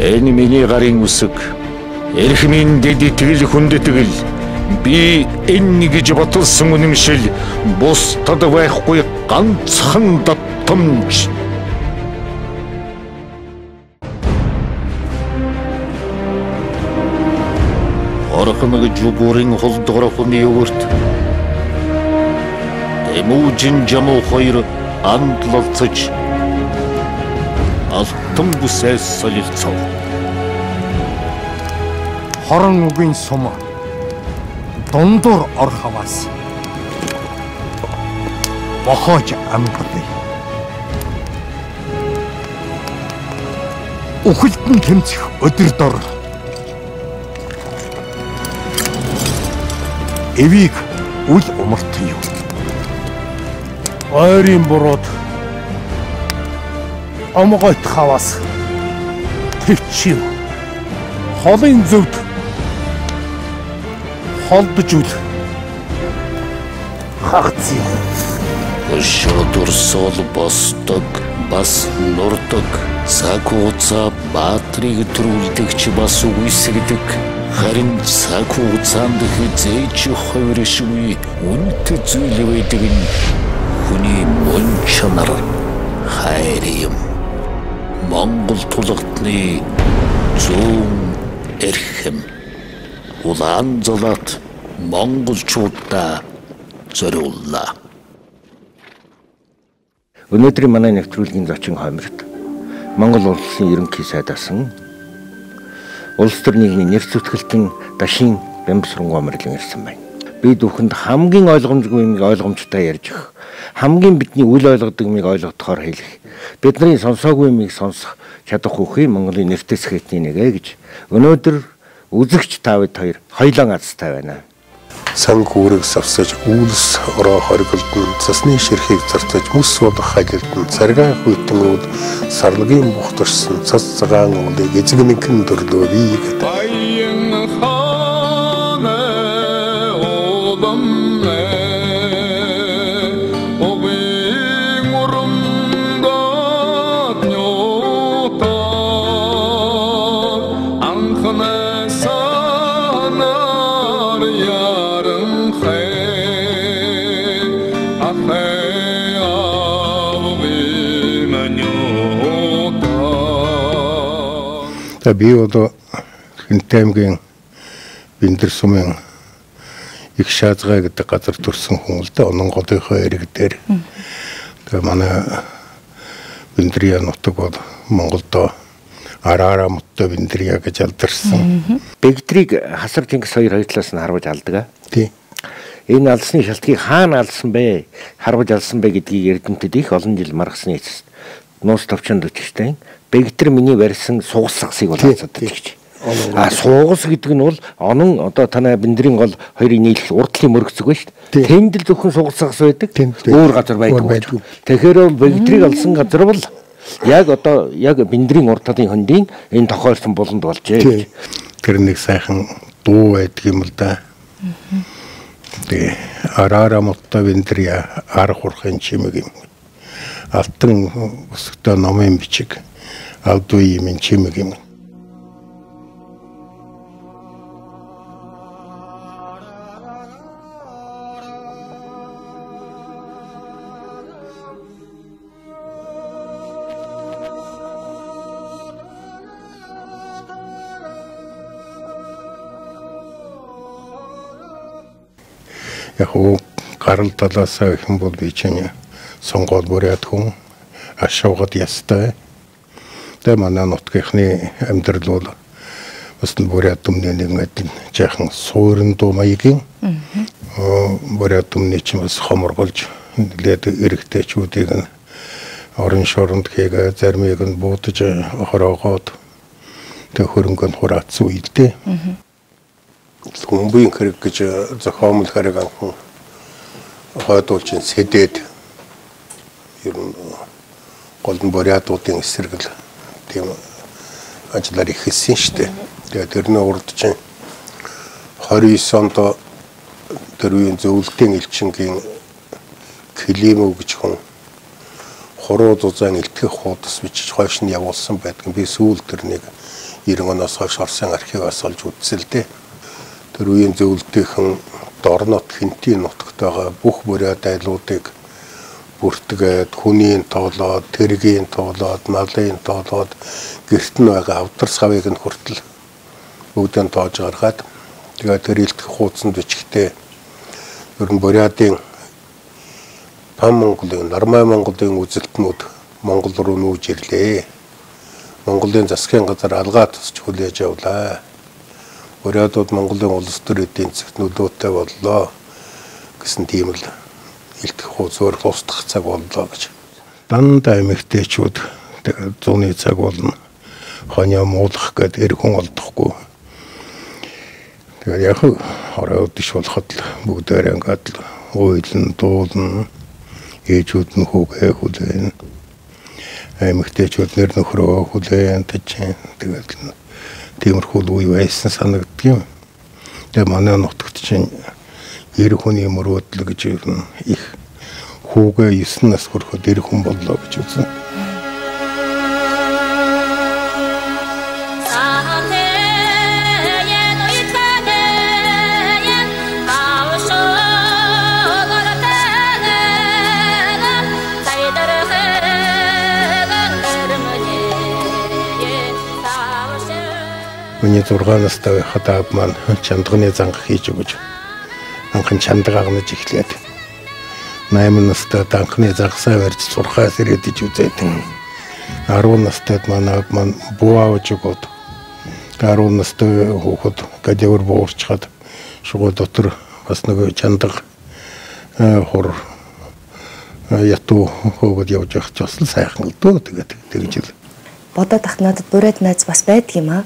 Энэ миний гарын үсэг. Эрх минь дэд итгэл хүндэтгэл. Би энэ гэж баталсан үнэмшил бусдад байхгүй ганцхан давтамж. Орхоног жугуурын холдгор хүний өрт. Эмүүжин жамуу хоёр андлалцаж алтан бүсээс солилцов. Хорон үгийн сум дундуур ор хаваас бохоож амгадъя. Үхэлтэн тэмцэх өдөр дор эвийг үл умартан юу. Ойрын бурууд омгойт хаваас төвчив холын зөвд холдож үл хагцъя. Шодор сол босдог бас нурдаг цаг хугацаа баатрыг төрүүлдэгч бас үгүйсгдэг. Харин цаг хугацаанд хязээж хувиршгүй үнэт зүйл байдаг нь хүний мөн чанар хайр юм. Монгол тулгтны зүүн эрхэм улаан золот монголчуудаа зориуллаа. Өнөөдрийн манай нэвтрүүлгийн зочин хойморт Монгол улсын ерөнхий сайдасан улс төр нийгмийн нэр зүтгэлтийн дашин Бямбсрангуй амарлан ирсэн байна. Би бүхэнд хамгийн ойлгомжгүй юмыг ойлгомжтой ярьж өгөх, хамгийн бидний үл ойлгодог юмыг ойлгохоор хэлэх, бидний сонсоогүй юмыг сонсох чадах үхий Монголын нэртэй сэхэтний нэгэ гэж өнөөдөр үзэгч Давид хоёр хоёлон азтай байна. Сан хүүрэг савсаж үүлс ороо хориглон цасны ширхийг зарцаж мөс суудах хайлтан царгаан хүйтэн үүд сарлагын бухтарсан цас цагаан үүдийг эзэгнэгэн төрлөө би гэдэг. Би одоо Хинтаймгийн Бэндэр сумын их шаазгай гэдэг газар төрсэн хүн л да Ононголынхоо эрэг дээр. Тэгээ манай Бэндрия нутаг бол Монголдо Араараа муттай Бэндрия гэж алдарсан. Бэгдрийг Хасар Чингис хоёр талаас нь харваж алдаг. Тий. Энэ алсны шалтгийг хаана алсан бэ? Харваж алсан бэ гэдгийг эрдэмтэд их олон жил маргасны эцэст нуус товчонд өчтэй. Бэгдэр миний барьсан сугасгасыг бол хацаад гэж. Сугас гэдэг нь бол онон одоо танай Бэндрийн гол хоёрын нийлэх урдлын мөрөгцөг ба шүү дээ. Тэнд л зөвхөн сугасгас байдаг. Өөр газар байдаг. Тэгэхээр Бэгдрийг алсан газар бол яг одоо яг Бэндрийн урд талын хөндийн энэ тохиолсон буланд болжээ. Тэр нэг сайхан дуу байдаг юм л да. Тэгээ Араараа муттай Бэндрия ар хурхын чимэг юм. Алтан өсгтөө номын бичиг Алдуй юм чимэг юм. Яг гарал талаасаа их юм бол би чинь сонгоод бүрээд хүн ашуугад ястай. Тэгээ манай нутгийнхны амьдрал бол бас бүрээд дүмний нэг жаахан суурин дуу маягийн бүрээд дүмний чинь бас хоморголж нэлээд эрэгтэйчүүдийг нь орон шоронд хийгээ зармыг нь буутаж хороогоод тэг хөрөнгөнд хураацсан үедээ Хүмбийн хэрэг гэж зохиомл хэрэг анхан хойдуулж сэдээд ер нь голдон бурятуудын эсрэгэл тийм ажлаар ихэлсэн шүү дээ. Тэгээд тэрний урд чинь 29 онд тэр үеийн зөвлөлтийн элчингийн Климов гэж хүн хуруу дузаан илтгэх хуудас бичиж хойш нь явуулсан байдаг. Би сүүл тэрнийг 90 оноос хойш Оросын архиваас олж үзсэн л дээ. Тэр үеийн зөвлөлтийнхэн Дорнот Хинтийн нутагт байгаа бүх бурят айлуудыг бүртгээд хүнийн тоолоод, тэргийн тоолоод, малын тоолоод гэрт нь байгаа авдар савыг нь хүртэл бүгдээ тоож гаргаад тэгээд тэр илтгэх хуудсанд бичгтээ ер нь бурятын Пан Монголын, Нармай Монголын үзэлтнүүд Монгол руу нүүж ирлээ. Монголын засгийн газар алгаа тусч хүлээж явлаа. Бурятууд Монголын улс төр эдийн засгт нөлөөтэй боллоо гэсэн тийм л илтгэх хуудсаар устгах цаг боллоо гэж. Дандаа эмэгтэйчүүд зуны цаг болно. Хонио муулах гээд эр хүн олдохгүй. Тэгээд яг оройд иш болоход л бүгдээр ингээд л уйлан дуулна. Ээжүүд нь хүүгээ хүлээн. Эмэгтэйчүүд нэр нөхрөө хүлээн тачийн. Тэгээд тиймэрхүү үе байсан санагддаг юм. Тэгээ манай нутагт чинь эр хүний мөрөөдөл гэж их хүүгээ 9 нас хүрэхэд эр хүн боллоо гэж үзнэ. Миний 6 настай байхад маань чандганы занга хийж өгч анхан чандаг агнаж эхлээд 8 настай данхны загсаа барьж сурхаас ирээдэж үзээд 10 настайд манай буу авч өгөөд 10 настай хүүхэд гадиавар буурчхад шугуу дотор бас нэг чандаг хор ятуу хөөгд явж явах ч бас сайхан л дөө тэгээд тэгж л бодоод ах надад бурайд найз бас байдаг юм аа.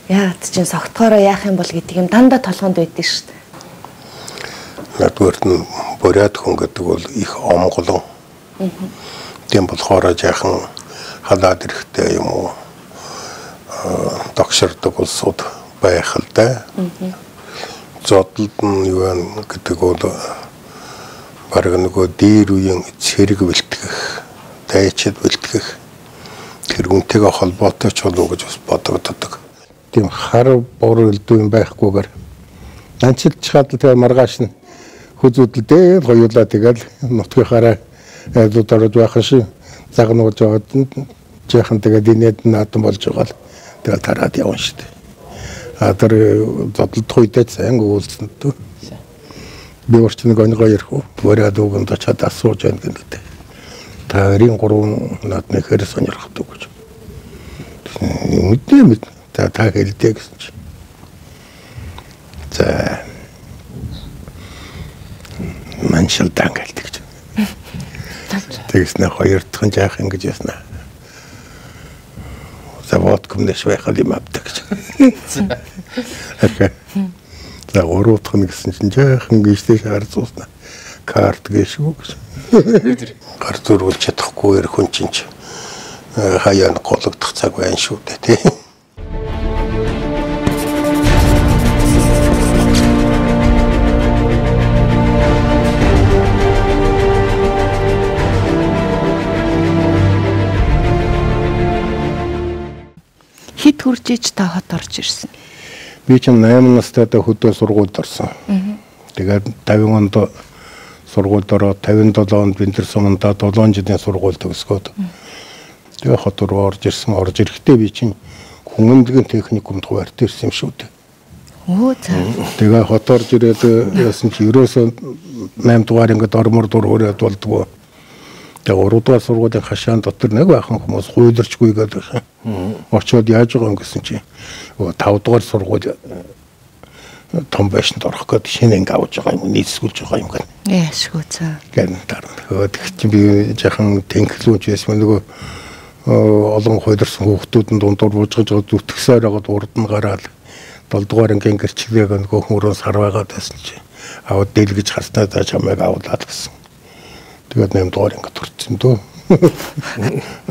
Яа чинь согтгоороо яах юм бол гэдэг юм дандаа толгонд байдаг шүү дээ. Надад нь бурайд хүн гэдэг бол их омголон. Тийм болохоор жаахан халаад ирэхтэй юм уу догширдаг улсууд байх л да. Зодолд нь юу гэдэг бол бараг нөгөө дээр үеийн цэрэг бэлтгэх, дайчид бэлтгэх тэр үнтэйгээ холбоотой ч болов уу гэж бас бодогддог. Тийм хар бор элдв юм байхгүйгээр данчилж чад тэгээ маргааш нь хүзүүдэлдээ гоёлаа тэгэл нутгийнхаараа айлууд орж байх ши загнуулж аваад жаахан тэгээд инээд наатан болж байгаа л тэгэл тараад явна шүү дээ. Тэр зодолдох үедээ сайн өгүүлсэн дөө. Би орчин нэг оногоо ярих уу? Бурайд үгэнд очиад асууж байна гэдэг. Та 93 наадны хэрэг сонирхдаг гэж. Мэдээ та хэлдэг гэсэн чи. За маншилдан гэлдэг ч. Тэгснэ хоёр дахин жаах ингэж яснаа. Завод комнеш байх юм авдаг гэж. За гурав дахь нь гэсэн чинь жаахан гişтэй шаар зууснаа. Карт гэшгүй гэж. Гар зурвал чадахгүй ер хүн чинь хаяан голөгдох цаг байна шүү дээ тий. Хэд хүрч иж та хот орж ирсэн? Би чинь 8 настайдаа хөдөө сургуульд орсон. Тэгээд 50 онд сургуульд ороод 57 онд Бэнтэр сумандаа 7 жилийн сургууль төгсгөөд тэгээ хот руу орж ирсэн. Орж ирэхдээ би чинь Хүмүүнлэгийн техникумд хуваарт ирсэн юм шүү дээ. Оо за. Тэгээ хот орж ирээд яасан чи ерөөсөө 8 дугаар ингээд ормор дургуураад болдгоо. Тэгээ 3 дугаар сургуулийн хашаан дотор нэг бахан хүмүүс хуйларчгүй гэдэг. Очоод яаж байгаа юм гэсэн чи 5 дугаар сургууль том байшинд орох гээд шинэ анги авч байгаа юм нийцсгүүлж байгаа юм гэнэ. Яашгүй цаа. Гэн тарна. Тэгэх чинь би жаахан тэнхлүүч байсан нөгөө олон хуйларсан хүүхдүүд нь дундуур буужгаж байгаа зүтгэсээр байгаад урд нь гараад 7 дугаар ангийн гэрчлэгийг нөгөө хүмүүрээс хар байгаад байсан чи аваад дэлгэж харснаа за чамайг авлаа гэсэн. Тэгээд 8 дугаар анги төрчихсөн дөө.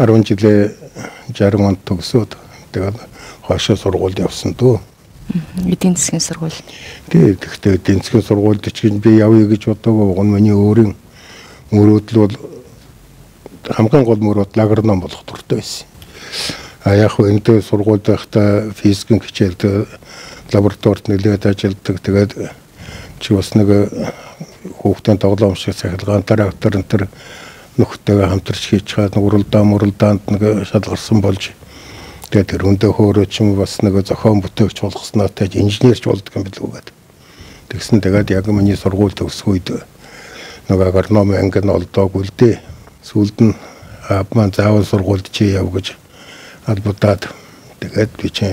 10 жилээ 60 онд төгсөөд тэгээд хойшоо сургуульд явсан дөө. Эдийн засгийн сургууль. Тэгэхдээ эдийн засгийн сургуульд чинь би явъя гэж бодоагүй. Уг нь миний өөрийн мөрөөдөл бол хамгийн гол мөрөөдөл агроном болох дуртай байсан. Яг энд сургуульд байхдаа физикийн хичээлд лабораторид нэлээд ажилладаг. Тэгээд чи бас нэг хүүхдийн тоглоом шиг цахилгаантаар автор энэ төр нөхдөйгээ хамтарч хийж чаад уралдаанд нэг шалгарсан болж тэгээд тэрүүндээ хөөрөө ч юм бас нэг зохион бүтээгч болгосноо тааж инженерч болдог юм билүү гэдэг. Тэгсэн тэгээд яг миний сургууль төгсөх үед нэг агрономи анги нь олдоогүй л дээ. Сүүлд нь маань заавал сургуульд чи яв гэж албадаад тэгээд би чи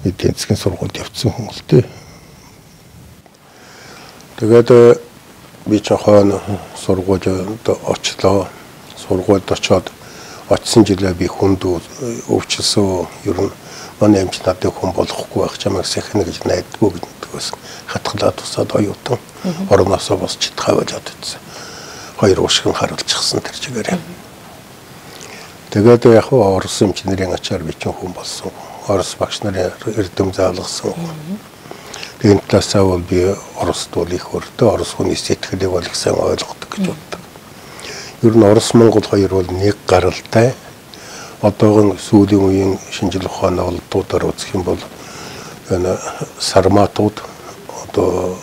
эдийн засгийн сургуульд явцсан хүн л дээ. Тэгээд би ч хойно сургуульд очлоо. Сургуульд очоод очсон жилээ би хүнд өвчлсөн. Ер нь манай эмч надад хүн болохгүй байх чамайг сэхнэ гэж найдгүй гэдгээс хатгалаад тусаад оюутан орноосоо босч чадхаа гэж бодсон. Хоёр уушгин харуулчихсан тэр чигээр. Тэгээд яг орос эмчнэрийн ачаар би ч хүн болсон. Орос багш нарын эрдэм заалгасан. Тэгээд талаасаа бол би оросд бол их өртөө орос хүний сэтгэлийг бол их сайн ойлгодог гэж боддог. Ер нь орос монгол хоёр бол нэг гаралтай. Одоогийн сүүлийн үеийн шинжлэх ухааны олдуудаар үзэх юм бол энэ сарматууд одоо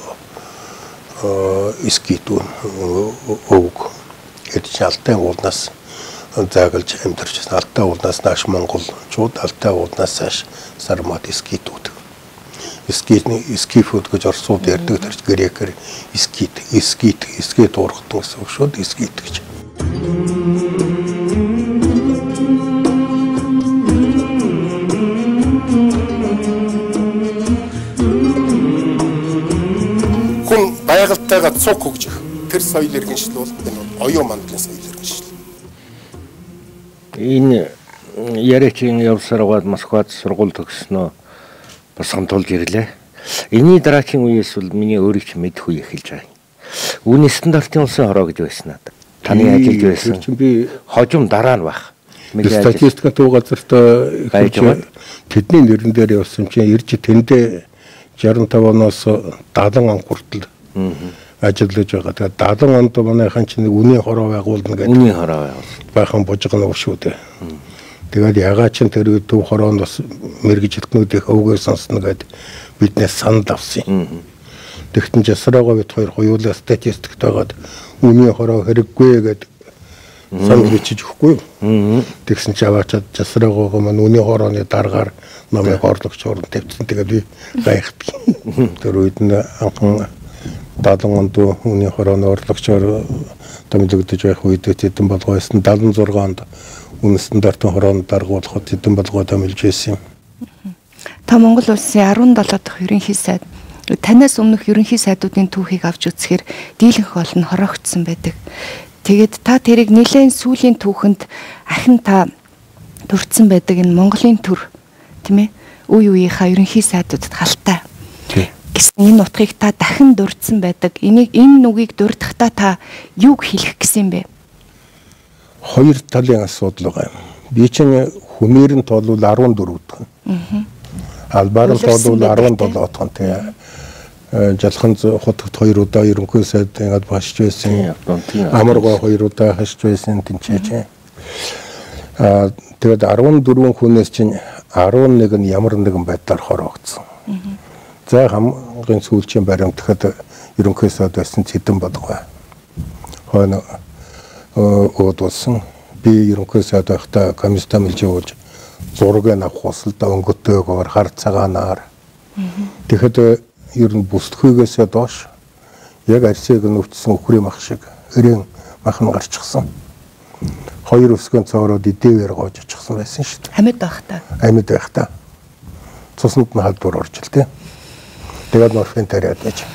искитүүн өвг гэдэг алтай уулнаас заагалж амьдарч алтай уулнаас нааш монголчууд алтай уулнаас нааш сармат искитүүд. Искифүүд гэж орсууд ярьдаг тэрч грекээр искит уургадаг гэсэн үг шүү дээ искит гэж. Хүн байгальтайгаа цуг хөгжих тэр соёл иргэншил бол энэ оюун мандлын соёл иргэншил. Энэ яриачин явсараад Москвад сургууль төгснөө босгон тулж ирлээ. Энийний дараагийн үеэс бол миний өөрийг ч мэдэх үе эхэлж байгаа. Үүний стандартын улсын хороо гэж байсан надад. Таны ажиллаж байсан. Би хожим дараа нь баг. Статистикийн төв газарт тэдний нэрэн дээр явсан чинь ирж тэндээ 65 оноос 70 он хүртэл ажиллаж байгаа. Тэгээд 70 онд манайхан чинь үнийн хороо байгуулна гэдэг. Үнийн хороо байгуулна. Бахан божгоно шүү дээ. Тэгээд ягаа чинь тэр төв хороонд бас мэрэгж хэлтнүүдийн өвгөө сонсно гэдэг биднээс санд авсан. Тэгтэн жасраагаа бид хоёр хоёулаа статистикт байгаад үнийн хороо хэрэггүй гэдэг санд бичиж өгөхгүй юу. Тэгсэн чи аваачаад жасраагаа маань үнийн хорооны дараагаар намайг орлогч орон тавьсан. Тэгээд би гайхдаг. Тэр үед нь анхан 70 онд үнийн хорооны орлогчоор томилогдож байх үед хэдэн болгоо байсан. 76 онд үнэ стандартын хороонд даргуулахад хэдэн болгоо томилж байсан юм. Та Монгол улсын 17 дахь ерөнхий сайд танаас өмнөх ерөнхий сайдуудын түүхийг авч үзэхээр дийлэнх олон хороогдсон байдаг. Тэгээд та тэрийг нэлээд сүүлийн түүхэнд ахин та дурдсан байдаг энэ Монголын төр тийм ээ үе үеийнхаа ерөнхий сайдуудад халтай. Гэсэн энэ утгыг та дахин дурдсан байдаг. Энэ нүгийг дурдахдаа та юуг хэлэх гэсэн бэ? Хоёр талын асуудал байгаа юм. Би чинь хүмээрэн тоолвол 14 дэх. Албаар нь тоолвол 17 дахь тийм. Жалхан хотод 2 удаа ерөнхий сайд ингээд башж байсан. Амаргаа 2 удаа хашж байсан тэнцээч. Тэгээд 14 хүнээс чинь 11 нь ямар нэгэн байдлаар хороогдсон. За хамгийн сүүлчийн баримтахад ерөнхий сайд байсан хэдэн болгоо. Хойно өөдүүлсэн. Би ерөнхий сайд байхдаа комисс тамилж явуулж зургийг авах усалдаа өнгөтэйгээр хар цагаанаар. Тэгэхэд ер нь бүсдхүйгээсээ доош яг арсыг нүцсэн өхрийн мах шиг өрийн мах нь гарчихсан. Хоёр өсгөн цоороод идээвэр гоож очихсан байсан шүү дээ. Амьд байхдаа. Амьд байхдаа. Цуснд нь халдвар орж ил тээ. Тэгээд морфин тариад байж.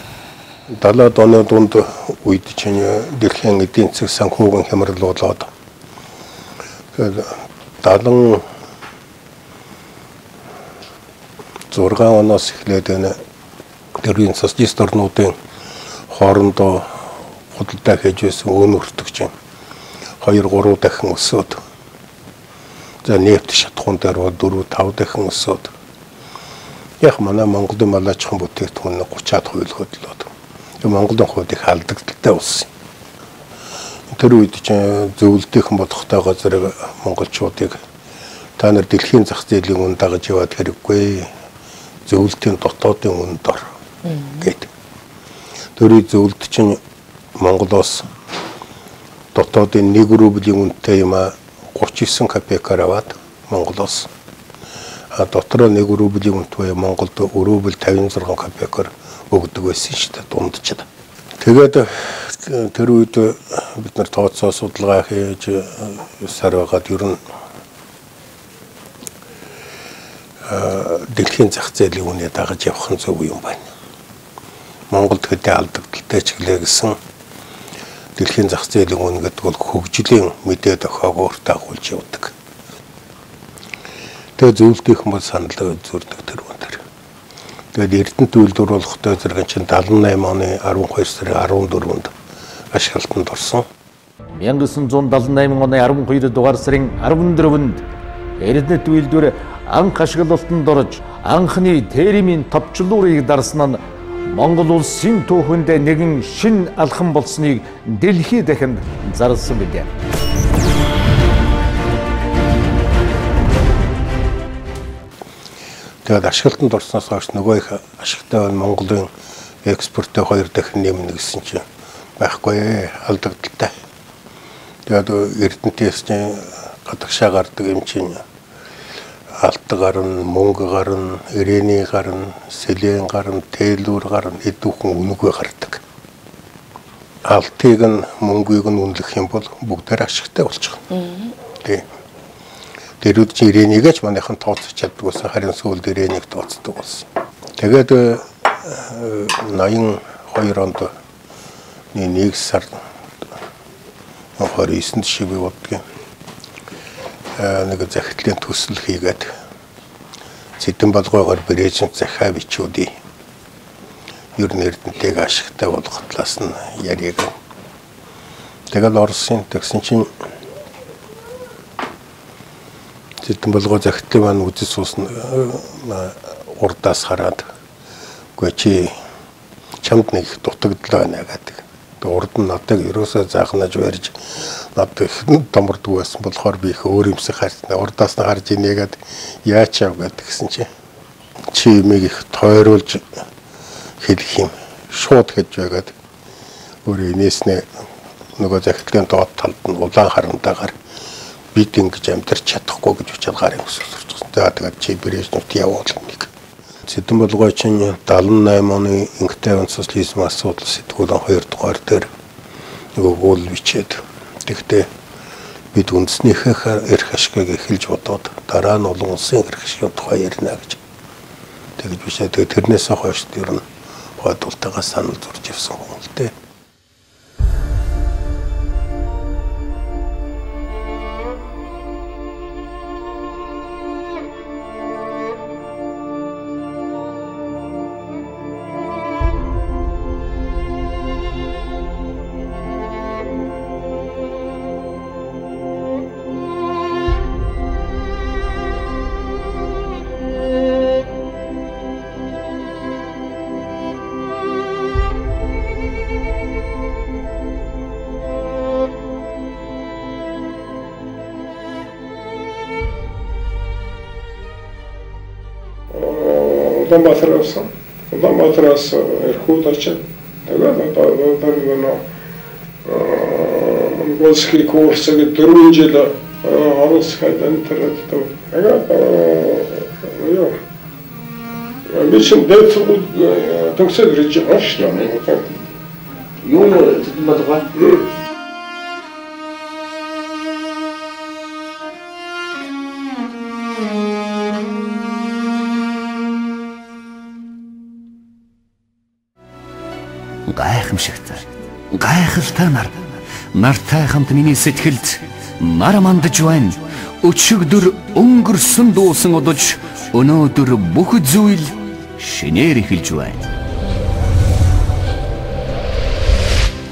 70-аад оны дунд үед чинь дэлхийн эдийн засаг санхүүгийн хямрал болоод 76 оноос эхлээд энэ тэрийн социалист орнуудын хоорондоо худалдаа хийж байсан өөнөртөг чинь 2-3 дахин өсөөд за нефт шатхуун дээр бол 4-5 дахин өсөөд яг манай Монголын малаачхан бүтээгдэхүүн 30-аад хувь хөдлөөд Монголын хувьд их алдагдaltaй болсон. Тэр үед чинь зөвлөлтийнхэн бодохтой газрыг монголчуудыг та нар дэлхийн зах зээлийн үн дагаж яваад хэрэггүй. Зөвлөлтийн дотоодын үн дор гэдэг. Төрийн зөвлөлт чинь Монголоос дотоодын 1 рублийн үнэтэй юм 39 копекаар аваад Монголоос дотроо 1 рублийн үнэтэй Монголд рубль 56 копекаар өгдөг байсан шүү дээ дундчид. Тэгээд тэр үед бид нар тооцоо судалгаа хийж сар байгаад ер нь дэлхийн зах зээлийн үнэ дагаж явах нь зөв юм байна. Монголд хэдий алдагдaltaй чиглээ гэсэн дэлхийн зах зээлийн үнэ гэдэг бол хөгжлийн мэдээ тохиогоор дагуулж явдаг. Тэгээд зөвлөлтийнхэн бол санал зөрдөг тэр үнээр. Тэгээд Эрдэнэт үйлдвэр болохтой зэрэг чинь 78 оны 12 сарын 14-нд ашиглалтанд орсон. 1978 оны 12 дугаар сарын 14-нд Эрдэнэт үйлдвэр анх ашиглалтанд орж анхны термийн товчлуурыг дарсан нь Монгол улсын түүхэнд нэгэн шин алхам болсныг дэлхий дахинд зарласан билээ. Тэгээд ашиглалтанд орсноос хойш нөгөө их ашигтай Монголын экспортыг 2 дахин нэмнэ гэсэн чинь байхгүй алдагдaltaй. Тэгээд Эрдэнэтээс чинь гадагшаа гардаг юм чинь алт гарна, мөнгө гарна, ирээний гарна, сэлэн гарна, тээлүүр гарна, эдүүхэн үнэгүй гардаг. Алтыг нь мөнгөийг нь үнэлэх юм бол бүгдээр ашигтай болчих. Тий. Тэр үед чи ирээнийг ч манайхан тооцож чаддаг байсан, харин сүүлд ирээнийг тооцдог болсон. Тэгээд 82 онд 1 сар 29-нд шиг бодгийн нэг захидлын төсөл хийгээд Цэдэн болгоогоор Брежнев захаа бичүүдий ер нь Эрдэнэтийг ашигтай болгох талаас нь яриаг. Тэгээд Оросын тэгсэн чинь Цэдэн болгоо захидлын маань үзэл суусна урдаас хараад үгүй чи чамд нэг дутагдлаа байна гэдэг. Урд нь надад ерөөсөө заахнаж барьж надад томордгүй байсан болохоор би их өөр юмсыг харсан. Урдаас нь харж инегээд яач яв гэдгсэн чи юмыг их тойруулж хэлэх юм шууд гэж байгаад өөр инээснэ нөгөө захидлын доод талд нь улаан харандаагаар бид ингэж амьдарч чадахгүй гэж учрал гарын өсөж сурчсан. Тэгээд чи Брежневт явуул нэг. Цэдэн болгоо чинь 78 оны инхтэй социализм асуудал сэтгүүлэн 2 дугаар дээр нөгөө гол бичээд тэгтээ бид үндэснийхээ эрх ашигыг эхэлж бодоод дараа нь олон улсын эрх ашигын тухай ярина гэж тэгж бишээ. Тэгээд тэрнээс хойш ер нь бодолтойгоо санал зурж явсан юм л дээ. Улаанбаатараас эрхүүд очив. Тэгээд одоо Монголский курс гэдэг 4 жил орос хайдан тэрээд тэгээд мишин дэвтэр төгсөж ирж байгаа шүү дээ. Юу Цэдэн болгоо гайхамшигтай гайхалтай нартай хамт миний сэтгэлд нар мандаж байна. Өчигдөр өнгөрсөн дуусан удаж өнөөдөр бүх зүйл шинээр эхэлж байна.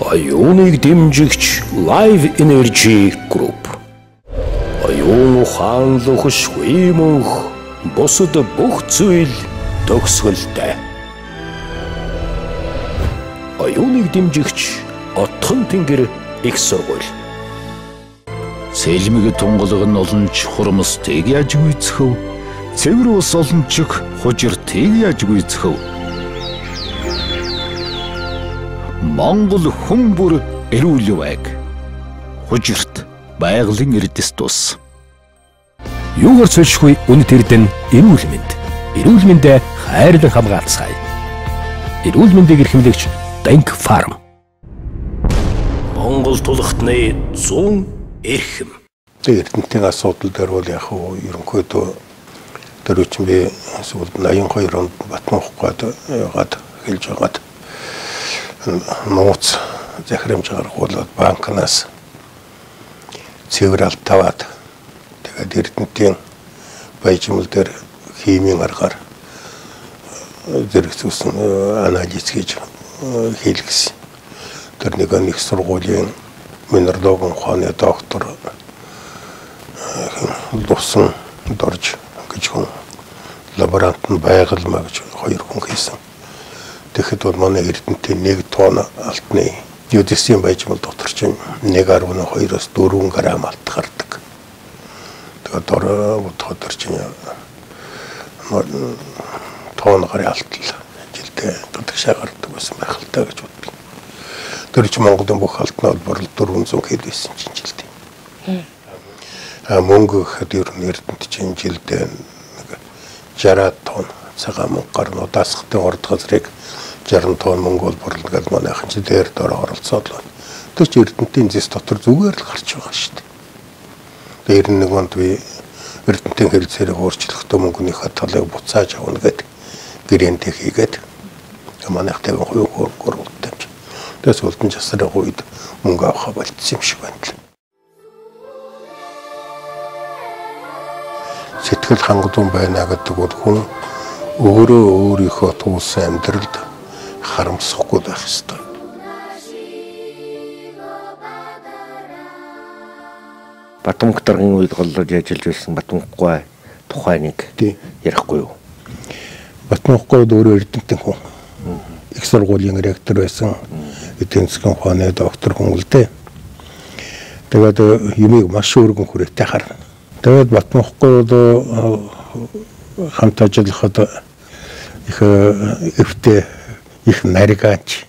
Оюуныг дэмжигч Live Energy Group. Оюун ухаанлах шуймох бусад бүх зүйл төгсгөлтэй. Оюуныг дэмжигч Отхон тэнгэр их сургууль. Сэлмэг тунгалаг нь олонч хурамстыг яаж гүйцэхв? Цэвэр ус олончиг хужиртыг яаж гүйцэхв? Монгол хүн бүр эрүүл байг. Хужирт байгалийн эрдэс тус. Юугаар цөлшгүй үнэт эрдэнэ эрүүл мэнд. Эрүүл мэндэ хайрлан хамгаалцгаая. Эрүүл мэндийг эрхэмлэгч Данк Фарм. Монгол тулхтны 100 эрхэм. Эрдэнтийн асуудал дээр бол яг ерөнхийдөө дөрөвч би сүүлд 82 онд Батмунхад яваад хэлж байгаад нууц захирамж гаргуулад банкнаас цэвэр алт таваад тэгээд Эрдэнтийн баяжмал дээр химийн аргаар зэрэг зүйсэн анализ хийж хийлгэсэн. Тэр нэг сургуулийн минералогын ухааны доктор Лусан дорж гэж хүн лаборант нь байгалмаа гэж 2 хүн хийсэн. Тэгэхэд бол манай Эрдэнтийн 1 тонн алтны юудисийн баяжмал дотор чинь 1.2-оос 4 грамм алт гардаг. Тэгээд бодоход чинь тонн гарын алтл жилдээ дутагшаа гардаг байсан байх л та гэж боддог. Тэр чинь Монголын бүх алтны олбор 400 кг байсан чинь жилдээ. Мөнгө гэхэд ер нь Эрдэнэт чинь жилдээ 60 тонн цагаан мөнгө гарна. Даасгатын орд газрыг 60 тонн мөнгө олборлно гэж манайхан чи дээр дор оролцоод байна. Тэр чинь Эрдэнэтийн зэс дотор зүгээр л гарч байгаа шүү дээ. 91 онд би Эрдэнэтийн хэлцээрийг өөрчлөхдөө мөнгөнийхөө талыг буцааж авна гэдэг гэрээнд хийгээд манайх 50% хөргөлтэй. Тэс үлдэн жасрын үед мөнгө авах болчихсон юм шиг байна л. Сэтгэл хангалуун байна гэдэг бол хүн өөрөө өөрийнхөө туулсан амьдралд харамсахгүй байх ёстой. Батмунх даргын үед голлож ажиллаж байсан Батмунхгай тухай нэг ярихгүй юу? Батмунхгай өөрөө Эрдэнэтийн хүн. Их сургуулийн ректор байсан. Эдийн засгийн ухааны доктор хүн л дээ. Тэгээд юмыг маш өргөн хүрээтэй харна. Тэгээд Батмунхгай хамт ажиллахад их эвтэй их наригаач.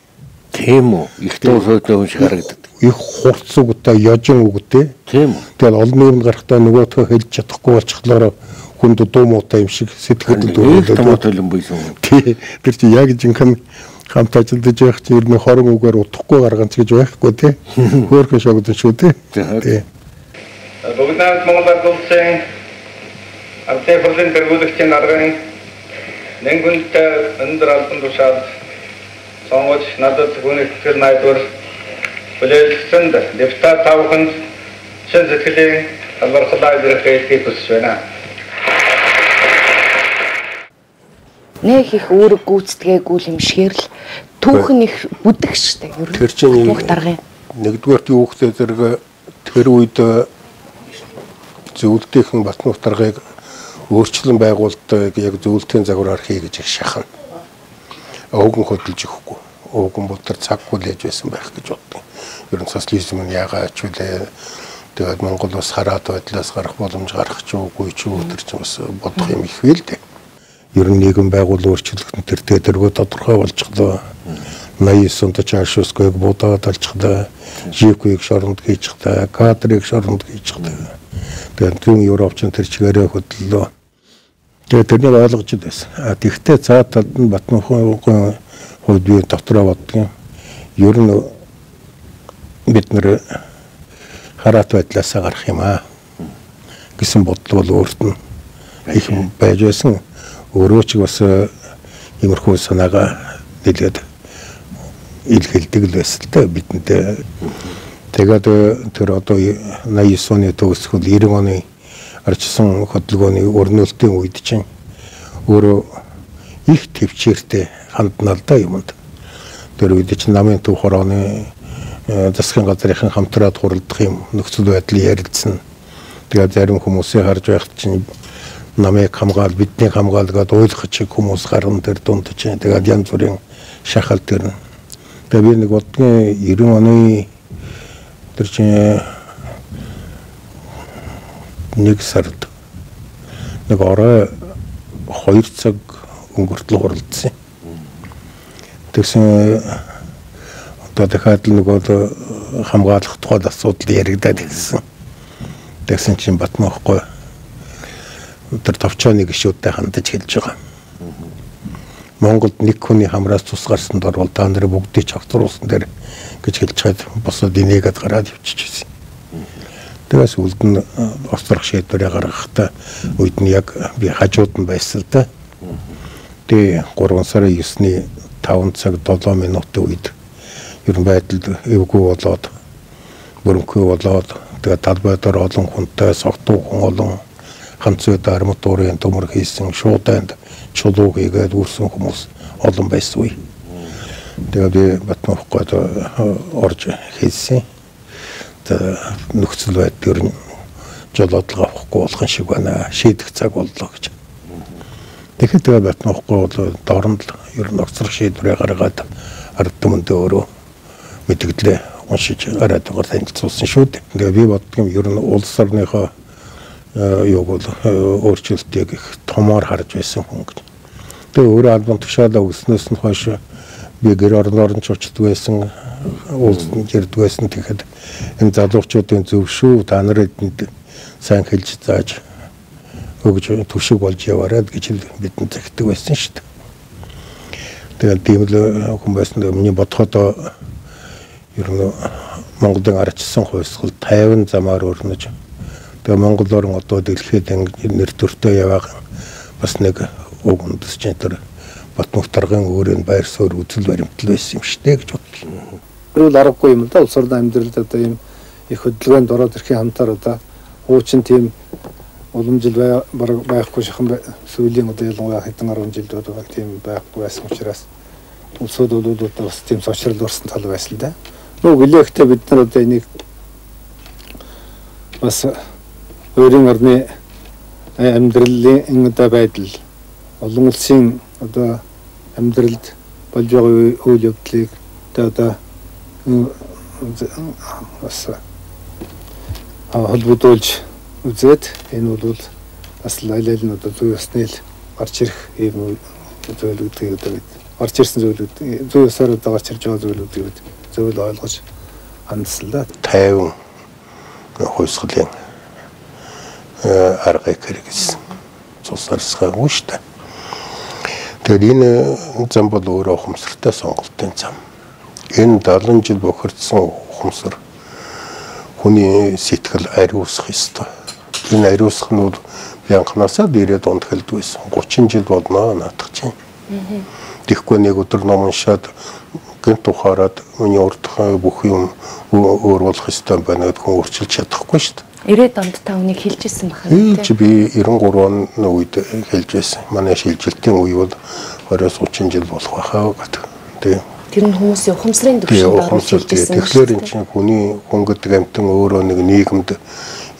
Тийм үү? Их дуусаатай хүн шиг харагдав. Их хурц үгтэй, яжин үгтэй. Тийм үү? Тэгээд олон нийгэм гарахтаа нөгөөдхөө хэлж чадахгүй болчихлоо хүнд дуу муутай юм шиг сэтгэхэд төлөн буйсан. Тий. Тэр чи яг жинхэнэ хамт ажиллаж байх чинь ер нь хорон үгээр утахгүй гарганц гэж байхгүй тий. Хөөрхөн шогдсон шүү тий. Тий. Бүгд Монгол улсын ардын хурлын тэргүүлэгчийн даргын нэнгүнтэй өндөр албан тушаал сонгож надад гүнэтгэл найдвар бүлээлсэнд депутат тавханд шин сэтгэлийн талархлаа илэрхийлэхийг хүсэж байна. Нэг их үүрэг гүйцэтгээгүй юм шигээр л түүхэн их бүдэг штэ. Тэр чинь нэгдүгээр юу хэ зэрэг тэр үед зөвлөлтийн Батмунх даргаыг өөрчлөн байгуулалтыг яг зөвлөлтийн загвараар хий гэж их шахна. Өвгөн хөдөлж өгөхгүй. Өвгөн бол тэр цаг хүлээж байсан байх гэж боддог. Ер нь социализм нь яагаад ч үлээ тэгээд Монгол бас хараат байдлаас гарах боломж гарах ч үгүй ч тэр чинь бас бодох юм их вэ л дээ. Ер нь нийгэм байгуул өөрчлөлт нэртэй тэргөө тодорхой болчихлоо. 89 онд Чаушевскойг бодоод алчихлаа. Живкийг шоронд хийчихлаа. Кадрыг шоронд хийчихлаа. Тэгээд түн Европч тэр чигээрээ хөдлөлөө. Тэгээд тэрнийг ойлгож байсан. Тэгвэл цаад талд нь Батмунхын хувьд би дотроо боддгийн. Ер нь бид нэр хараат байдлаас гарах юм аа гэсэн бодол бол өөрт нь их байж байсан. Өөрөө ч бас иймэрхүү санаагаа нэлээд илгэлдэг л байсан л та бидэндээ. Тэгээд тэр одоо 89 оны төгсгөл 90 оны арчсан хөдөлгөөний өрнөлтийн үед чинь өөрөө их төвчээртэй хандна л да юмд. Тэр үед чинь намын төв хорооны засгийн газрын хамтраад хуралдах юм нөхцөл байдал ярилцсан. Тэгээд зарим хүмүүсийг харж байхад чинь намайг хамгаал бидний хамгаалгаад ойлгох чиг хүмүүс гарна тэр дунд чинь тэгээд янз бүрийн шахал тэр. Тэгээд би нэг бодгийн 90 оны тэр чинь 1 сард нэг орой 2 цаг өнгөртөл хуралдсан. Тэгсэн одоо дахиад нөгөө хамгаалах тухайд асуудал яригдаад ирсэн. Тэгсэн чинь Батмахгүй тэр товчооны гишүүдтэй хандаж хэлж байгаа. Монголд нэг хүний хамраас цус гарсанд орвол та нарыг бүгдийг ч авторуулсан дээр гэж хэлж чад босоод инээгээд гараад явчихжээ. Тэгээс үлд нь острох шийдвэрээ гаргахтаа үед нь яг би хажууд нь байсан л да. Тэгээ 3 сарын 9-ний 5 цаг 7 минутын үед ерөн байдал эвгүй болоод бүрэнхий болоод тэгээ талбай дээр олон хүнтэй согтуу хүн олон ханцууд арматурын төмөр хийсэн шууданд чулуу хийгээд үрсэн хүмүүс олон байсан үе. Тэгээ би Батмахгүй орж хийсэн. Нөхцөл байдал ер нь жолоодлого авахгүй болох шиг байна. Шийдэх цаг боллоо гэж. Тэгэхээр тэгээ Батмахгүй бол дорнд ер нь огцрох шийдвэрээ гаргаад ард түмэндээ өөрөө мэдгдлээ уншиж гараад байгаа танилцуулсан шүү дээ. Тэгээ би боддгоо ер нь улс орныхоо юуг бол өөрчлөлтийг их томоор харж байсан хүн гэж. Тэгээ өөрөө албан тушаалаа өгснөөс нь хойш би гэр орноор нь очдөг байсан, уулзсан ярьдаг байсан. Тэгэхэд энэ залуучуудын зөв шүү, та нар энд сайн хэлж зааж өгж түшиг болж яваарай гэж бидэнд захидаг байсан шүү дээ. Тэгээд тийм л хүн байсан. Миний бодоход ер нь Монголын арчсан хувьсгал 50 замаар өрнөж тэгээ Монгол орн одоо дэлхийд нэр төртөө яваа бас нэг уг үндэс чинь тэр Батмөх даргын өөрийн байр суурь үзэл баримтал байсан юм штэ гэж бодлоо. Тэрүүл аргагүй юм да улс орны амьдралд одоо ийм их хөдөлгөөнд ороод ирэхийн хамтаар одоо хуучин тийм уламжил байхгүй шахан сүүлийн одоо ялангуяа хэдэн 10 жилд одоо тийм байхгүй байсан учраас улсууд бол одоо бас тийм сошиал орсон тал байсан да. Нөгөө гэлээхтэй бид нар одоо энийг бас өөрийн орны амьдралын одоо байдал олон улсын одоо амьдралд болж байгаа үйл явдлыг одоо бас холбогдуулж үзээд энэ бол бас аль нь одоо зөв ёсны л гарч ирэх юм зөвлөгдгийг одоо бид гарч ирсэн зөвлөгд зөв ёсоор одоо гарч ирж байгаа зөвлөгдгийг зөв л ойлгож хандсан. 50 хувьсгалын аргыг хэрэгжсэн. Цусарсгаагүй шүү дээ. Тэгэхээр энэ зам бол өөрөө ухамсартай сонголтын зам. Энэ 70 жил бохирдсан ухамсар хүний сэтгэл ариусгах ёстой. Энэ ариусгах нь бол янхнаасаа дээрээ донд хэлдэг байсан. 30 жил болно наадах чинь. Тэгэхгүй нэг өдөр ном уншаад гэнт ухаарад миний урдхан бүх юм өөр болох ёстой байна гэдг хүн өөрчилж чадахгүй шүү дээ. 90-ад онд та үнийг хэлж ирсэн байна. Хэлж би 93 оны үед хэлж байсан. Манай шилжилтийн үе бол 20-30 жил болох байхаа гэдэг. Тэр нь хүмүүсийн ухамсарын төвшөнд оруулж ирсэн. Тэгэхээр энэ чинь хүн гэдэг амтан өөрөө нэг нийгэмд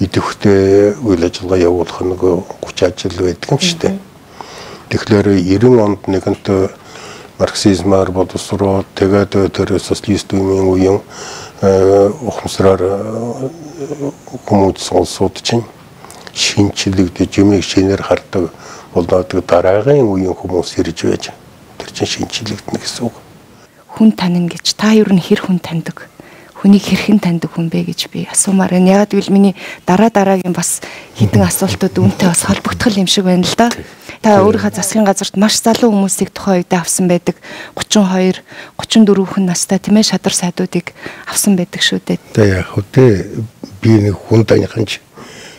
идэвхтэй үйл ажиллагаа явуулах нэг 30 жил байдаг юм шүү дээ. Тэгэхээр 90 онд нэгэнт марксизмаар боловсроо тэгээд тэр социалист үеийн ухамсараар хүмүүс улсууд чинь шинчлэгдэж юмыг шинээр хардаг болоод дараагийн үеийн хүмүүс ирж байж тэр чинь шинчлэгдэнэ гэсэн үг. Хүн танина гэж та юу н хэр хүн таньдаг? Хүнийг хэрхэн таньдаг хүн бэ гэж би асуумаар байна. Яг гэвэл миний дараагийн бас хэдэн асуултууд үүнтэй бас холбогдох юм шиг байна л да. Та өөрийнхөө засгийн газарт маш залуу хүмүүсийг тухайн үед авсан байдаг. 32, 34 хүн настай тийм ээ шадар сайдуудыг авсан байдаг шүү дээ. Тэгээ яг үгүй би нэг хүн таниханч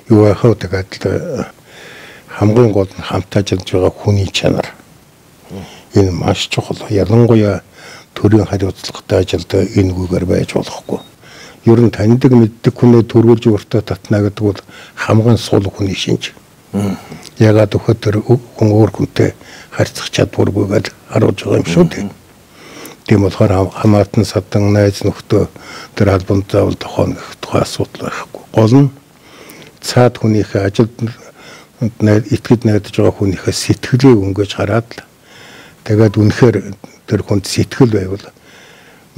юу яхав тэгээд хамгийн гол нь хамтааж байгаа хүний чанар. Энэ маш чухал. Ялангуяа төрийн хариуцлагатай ажилд энэ үгээр байж болохгүй. Ер нь таньдаг мэддэг хүнээ төрүүлж өртөө татна гэдэг бол хамгийн сул хүний шинж. Ягаад өгөхөд тэр хүн өөр хүнтэй харьцах чадваргүй гэж харуулж байгаа юм шүү дээ. Тийм болохоор хамаатан садан найз нөхдөө тэр албанд заавал тохино гэх тухай асуудал байхгүй. Гол нь цаад хүнийхээ ажилд итгэж найдаж байгаа хүнийхээ сэтгэлийг өнгөж хараад л тэгээд үнэхээр тэр хүнд сэтгэл байвал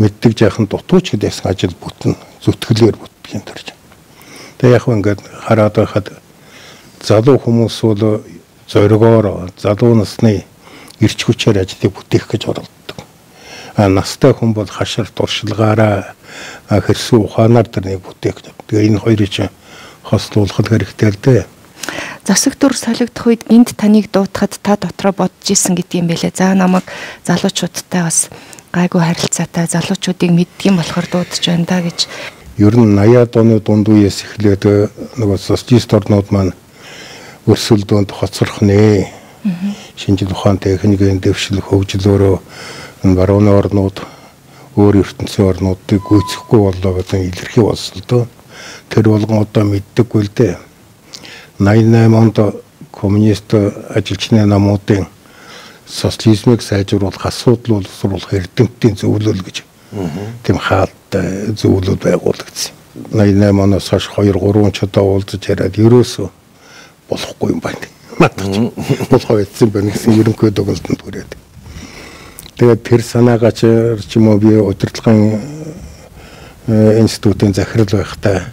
мэддэг жаахан дутууч гэдэгс ажил бүтэн зүтгэлээр бүтгийн төрж. Тэгээ яг ингээд хараад байхад залуу хүмүүс бол зоригоор залуу насны эрч хүчээр ажлыг бүтээх гэж оролддог. Настай хүн бол хашир туршлагаараа хэрсүү ухаанаар тэрнийг бүтээх. Тэгээ энэ хоёрыг чинь хослуулах хэрэгтэй л дээ. Засаг дүр солигдох үед энд таныг дуутахад та дотроо бодож исэн гэдэг юм байлээ. За намайг залуучуудтай бас гайгүй харилцаатай залуучуудыг мэддгийм болохоор дуудаж байна да гэж. Ер нь 80-аад оны дунд үеэс эхлээд нөгөө социалист орнууд маань өсвөл дөөнд хоцрох нэ. Шинжлэх ухаан техникийн дэвшлэх хөгжлөөрөө барууны орнууд өөр ертөнцийн орнуудыг гүйцэхгүй боллоо гэсэн илэрхий болсон л дөө. Тэр болгон одоо мэддэггүй л дээ. 88 онд коммунист ажилчны намуудын социализмыг сайжруулах асуудал боловсруулах эрдэмтдийн зөвлөл гэж тийм хаалттай зөвлөл байгуулагдсан. 88 оноос хойш 2-3 чудаа уулзаж яриад ерөөсөө болохгүй юм байна. Болохоо ятсан байна гэсэн ерөнхий дугалтанд хүрээд. Тэгээд тэр санаагаа ч юм уу би удирдлагын институтын захирал байхдаа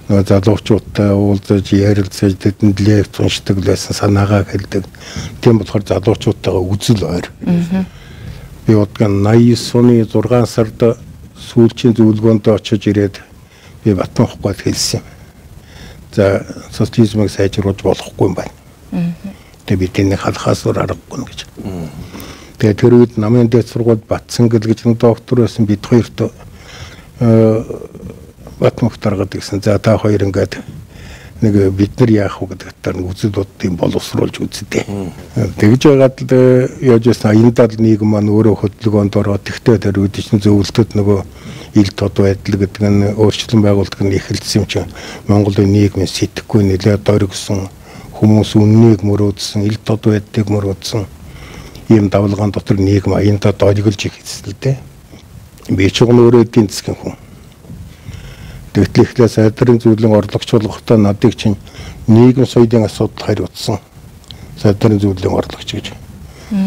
нөгөө залуучуудтай уулзаж ярилцаж тэдэнд лекц уншдаг байсан санаагаа хэлдэг. Тийм болохоор залуучуудтайгаа үзэл ойр. Би удаа 89 оны 6 сард сүүлчийн зөвлөгөөнд очиж ирээд би Батхан ухгаад хэлсэн юм. За социализмыг сайжруулж болохгүй юм байна. Тэгээ би тэнийг халахаас аргагүй гэж. Тэгээ тэр үед намын дэд сургууль Батсангал гэж нэг доктор байсан бид хоёрт Батмөх даргаад гэсэн. За та хоёр ингээд нэг бид нар яах вэ гэдэг талаар үзэл боддын боловсруулж үзтээ. Тэгж байгаад л яаж яасан аяндаа нийгэм маань өөрөө хөдөлгөөнд ороод тэгтээ тэр үед чинь зөвлөлтөд нөгөө ил тод байдал гэдэг нь өөрчлөлт байгуулдаг нь эхэлсэн юм чинь Монголын нийгмийн сэтгэхгүй нэлээд дөргсөн хүмүүс үннийг мөрөөдсөн ил тод байдгийг мөрөөдсөн ийм давлгаан дотор нийгэм аяндаа дөргилж ихсэн л дээ. Би ч өөрөө эдийн засгийн хүн. Тэгтлэхлээ сайдрын зөвлөлийн орлогч болгохдоо надыг чинь нийгэм соёлын асуудал хариуцсан. Сайдрын зөвлөлийн орлогч гэж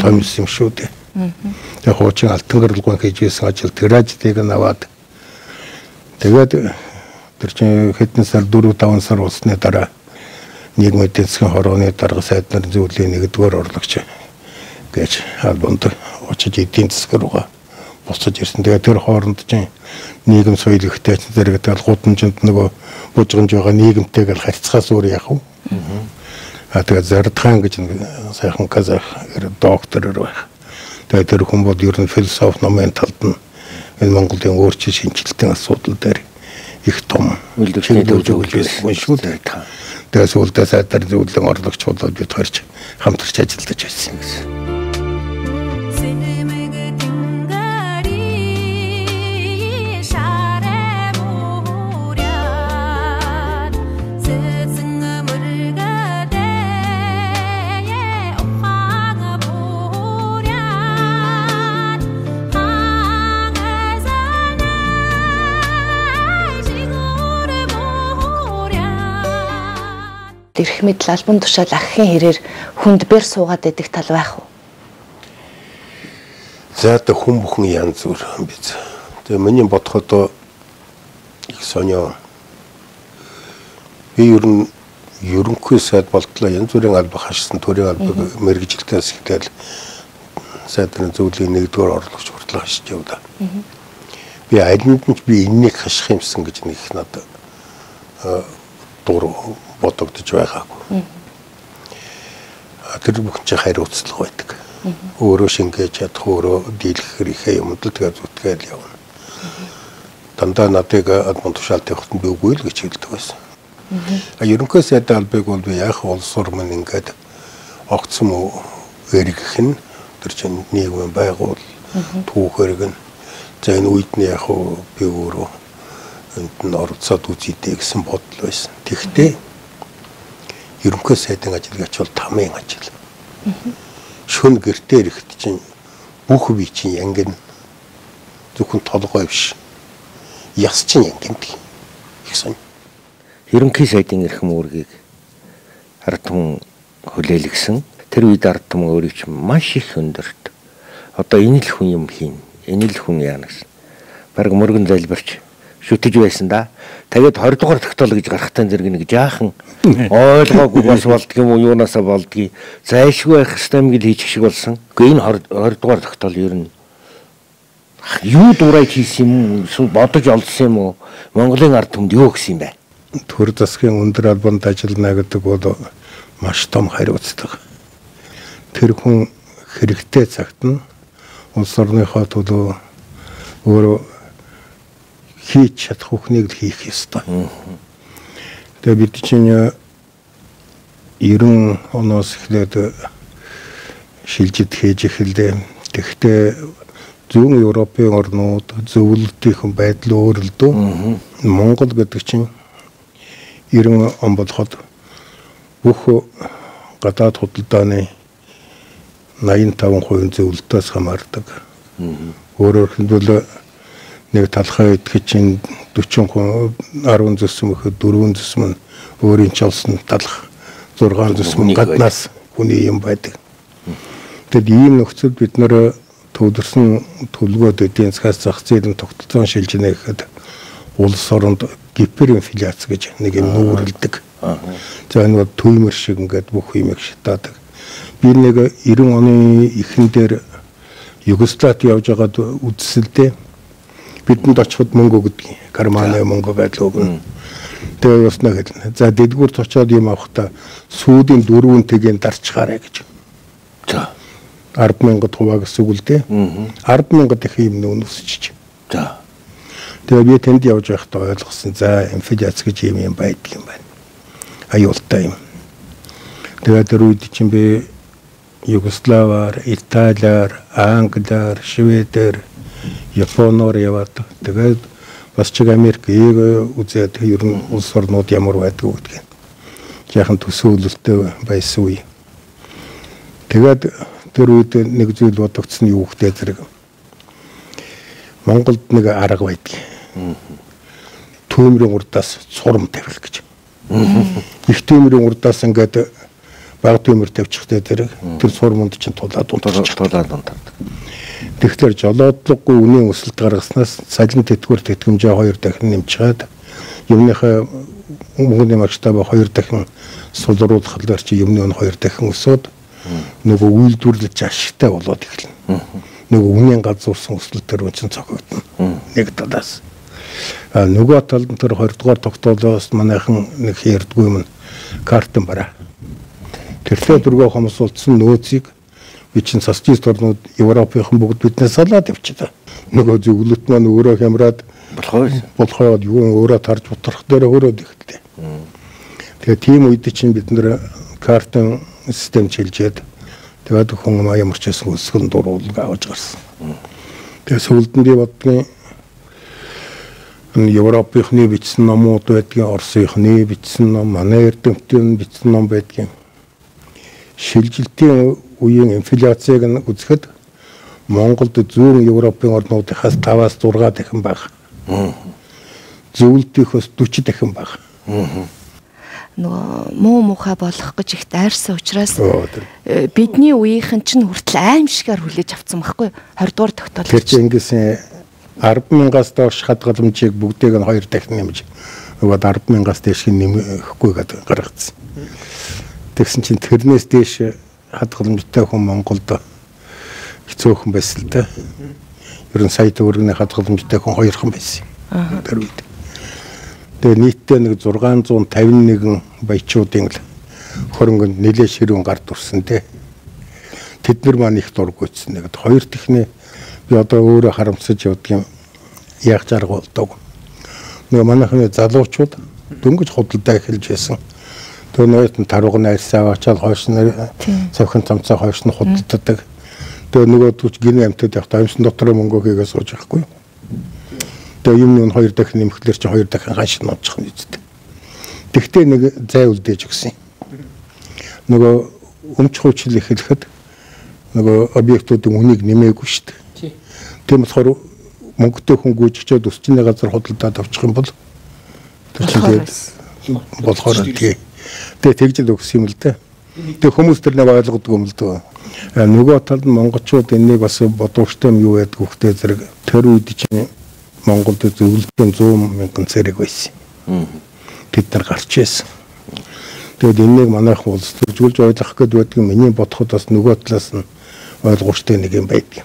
томилсон юм шүү дээ. Тэгээ хуучин алтан гаралгуун хийжсэн ажил тэр ажлыг наваад тэгээд тэр чинь хэдэн сар 4-5 сар болсны дараа нийгмийн эдийн засгийн хорооны дарга сайдрын зөвлөлийн 1-р орлогч гэж албанд очиж эдийн засаг руугаа буцаж ирсэн. Тэгээд тэр хооронд чинь нийгэм соёл ихтэй зэрэг тэгэл гудамжинд нөгөө бужигнж байгаа нийгэмтэйг л харьцахаас өөр яах вэ? Тэгээд Зардхан гэж сайхан казах доктор байх. Тэгээд тэр хүн бол ер нь философи номын талд нь энэ Монголын өөрчлөлт шинжилтийн асуудал дээр их том үйлдвэрлэлд өгж байсан шүү дээ. Тэгээд сүүлдээ сайдар зөвлөлийн орлогч болоод бид хоёрч хамтарч ажиллаж байсан гэсэн. Ирэх мэдл албан тушаал ахын хэрээр хүнд бэр суугаад байдаг тал байх уу? За тэ хүн бүхэн янз бүр биз. Тэгээ миний бодоход их сонио. Би ерөнхий сайд болтлоо янз бүрийн алба хашсан төрийн албаг мэрэгжилтээс ихтэл сайдрын зөвлөлийн 1-р орлогч хүртэл хашиж явлаа. Би алинд нь би энэнийг хаших юмсан гэж нэг их надад дур бодогдож байгаагүй. Тэр бүхэн ч хариуцлага байдаг. Өөрөө шингээж чадах, өөрөө дийлэх хэрэгээ юмд л тэгээд зүтгээл явна. Дандаа надыг албан тушаалт явахт би үгүй л гэж хэлдэг байсан. Ерөнхий сайд албыг бол би яах улс орн ингээд огцсон эргэх нь тэр чинь нийгмийн байгуул түүх эргэн. За энэ үед нь яах вэ би өөрөө энд нь оролцоод үзье гэсэн бодол байсан. Тэгтээ ерөнхий сайдын ажиллагаач бол тамийн ажил. Шүн гэртээ ирэхэд чинь бүх бие чинь янгин зөвхөн толгой биш. Яс чинь янгин гэсэн. Ерөнхий сайдын эрхэм үүргийг ард түмэн хүлээлгсэн. Тэр үед ард түмэн өөрийг чинь маш их өндөрт. Одоо энэ л хүн юм хийн. Энэ л хүн яана гэсэн. Бараг мөргөн залбирч шүтэж байсан да. Тэгээд 20 дугаар тогтоол гэж гарахтаа зэрэг нэг жаахан ойлгоогүй бас болдг юм уу, юунаасаа болдгийг зайшгүй байх хэвээр юм гэл хийчих шиг болсон. Гэхдээ энэ 20 дугаар тогтоол ер нь юу дурайж хийсэн юм уу, бодож олдсон юм уу? Монголын ард түмэнд юу гэсэн юм бэ? Төр засгийн өндөр албанд ажиллана гэдэг бол маш том хариуцлага. Тэр хүн хэрэгтэй цагт нь улс орныхоо төлөө өөрөө хийж чадах бүхнийг хийх ёстой. Тэгээ бид чинь 90 оноос эхлээд шилжид хийж эхэллээ. Тэгэхдээ зүүн Европын орнууд зөвлөлтийн байдал өөр л дөө. Монгол гэдэг чинь 90 он болоход бүх гадаад худалдааны 85% зөвлөлтөөс хамаардаг. Өөрөөр хэлбэл нэг талхай идэхэд чинь 40% 10 зүсэм ихэд 4 зүсэм нь өөрийн ч олсон талх 6 зүсэм гаднаас хүний юм байдаг. Тэгэд ийм нөхцөлд бид нэр төвлөрсөн төлөвлөгөөд эдийн засгаас зах зээлийн тогтолцоон шилжинэ гэхэд улс оронд гиперинфляц гэж нэг юм нүүрэлдэг. За энэ бол түймэр шиг ингээд бүх юмыг шатаадаг. Би нэг 90 оны эхэн дээр Югославид явж байгаад үзсэлдээ бидэнд очиход мөнгө өгдөг. Карманы мөнгө байдал өгнө. Тэгээ яснаа гэдэг. За дэдгүүрт очиод юм авахдаа сүүдийн 4 тэгийн дарчгаарай гэж. За 10,000 хуваа гэсэн үг л дээ. 10,000 их юм нөөсчиж. За. Тэгээ би тэнд явж байхдаа ойлгосон. За инфляц гэж юм байдаг юм байна. Аюултай юм. Тэгээд тэр үед чинь би Югославаар, Италиар, Англиар, Шведээр, Японоор яваад тэгээд бас ч Америкийг үзээд ер нь улс орнууд ямар байдг гэдгийг яахан төсөөлөлтөй байсан үе. Тэгээд тэр үед нэг зүйл бодогдсон юу гэхтэй зэрэг Монголд нэг арга байдаг. Түймрийн урдаас цурам тавих гэж. Их түймрийн урдаас ингээд баг түймэр тавьчихтэй тэр сурмунд чинь тулаад унтардаг. Тэгэхээр жолоодлоггүй үнийн өсөлт гаргаснаас салин тэтгэвэр тэтгэмжээ 2 дахин нэмчихээд юмныхаа мөнгөний масштабаа 2 дахин сулруулахлаар чи юмны өн 2 дахин өсөөд нөгөө үйлдвэрлэж ашигтай болоод эхэлнэ. Нөгөө үнийн газуурсан өсөлтөөр үн чинь цогцогдно. Нэг талаас. Нөгөө талд нь тэр 20 дугаар тогтоолоос манайхан нэг ярдгүй юм картын бараа. Тэрхүү дөрвөө хүмүүс улдсан нөөцийг би чинь социалист орнууд Европынхан бүгд биднээс салаад явчихлаа. Нөгөө зөвлөлт маань өөрөө хямраад болохоо юу өөрөө тарж бутрах дээр өөрөө ихтэй. Тэгээ тийм үед чинь бид нэр картын систем чилжээд тэгээд хүн ямар ч байсан өсгөн дуруулга аваж гарсан. Тэгээ сүүлдэн би бодгийн Европынхны бичсэн номууд байдгийн, Оросынхны бичсэн ном, манай эрдэмтдийн бичсэн ном байдгийн. Шилжилтийн үеийн инфляцийг үзэхэд Монголд зүүн Европын орнуудынхаас 5-аас 6 дахин бага. Зөвлөлтийнхөөс 40 дахин бага. Нөгөө муу мухай болох гэж их дайрсан учраас бидний үеийнхэн чинь хүртэл аимшигар хүлээж авсан байхгүй 20 дугаар тогтоол. Тэр чинь ингэсэн 10,000-аас доош хадгаламжийг бүгдийг нь 2 дахин нэмж нөгөө 10,000-аас дээш нэмэхгүй гэдэг гаргацсан. Тэгсэн чинь тэрнээс дээш хадгаламжтай хүн Монголд хэцүүхэн байсан л да. Ер нь сая төгрөгийн хадгаламжтай хүн 2 хан байсан. Тэр үед. Тэгээ нийтдээ нэг 651 баячуудын л хөрөнгөнд нэлээд ширүүн гард урсан те. Тэд нар маань их дургүйцсэн. Нэгэд 2 техний би одоо өөрөө харамсаж явдаг юм. Яах зарга болдог. Нөгөө манайхны залуучууд дөнгөж худалдаа эхэлж байсан. Тэр нөөц нь таруугны арьсаа аваачаал хойш нь цавхан цамцаа хойш нь худалддаг. Тэгээ нөгөө түч гинэ амтад явах амьсан дотор мөнгө хийгээ сууж байхгүй. Тэгээ юм нь 2 дахин нэмэхлээр чи 2 дахин ханш нь очих нь үсттэй. Тэгтээ нэг зай үлдээж өгсөн. Нөгөө өмч хуучил эхлэхэд нөгөө объектуудын үнийг нэмээгүй шүү дээ. Тийм болохоор мөнгөтэй хүн гүйжигчээд өсчний газар худалдаад авчих юм бол тэр чинь болохоор тэгээ тэгж л өгсөн юм л дээ. Тэгээ хүмүүс тэр нэг ойлгодог юм л дээ. Нөгөө талд монголчууд энийг бас бодвочтой юм юу байдаг хөхтэй зэрэг тэр үед чинь Монголд зөвлөлтийн 100,000 зэрэг байсан. Тэд нар гарч ирсэн. Тэгэд энийг манайх улс төржүүлж ойлгох гээд байдгийг миний бодоход бас нөгөө талаас нь ойлгууштай нэг юм байдаг.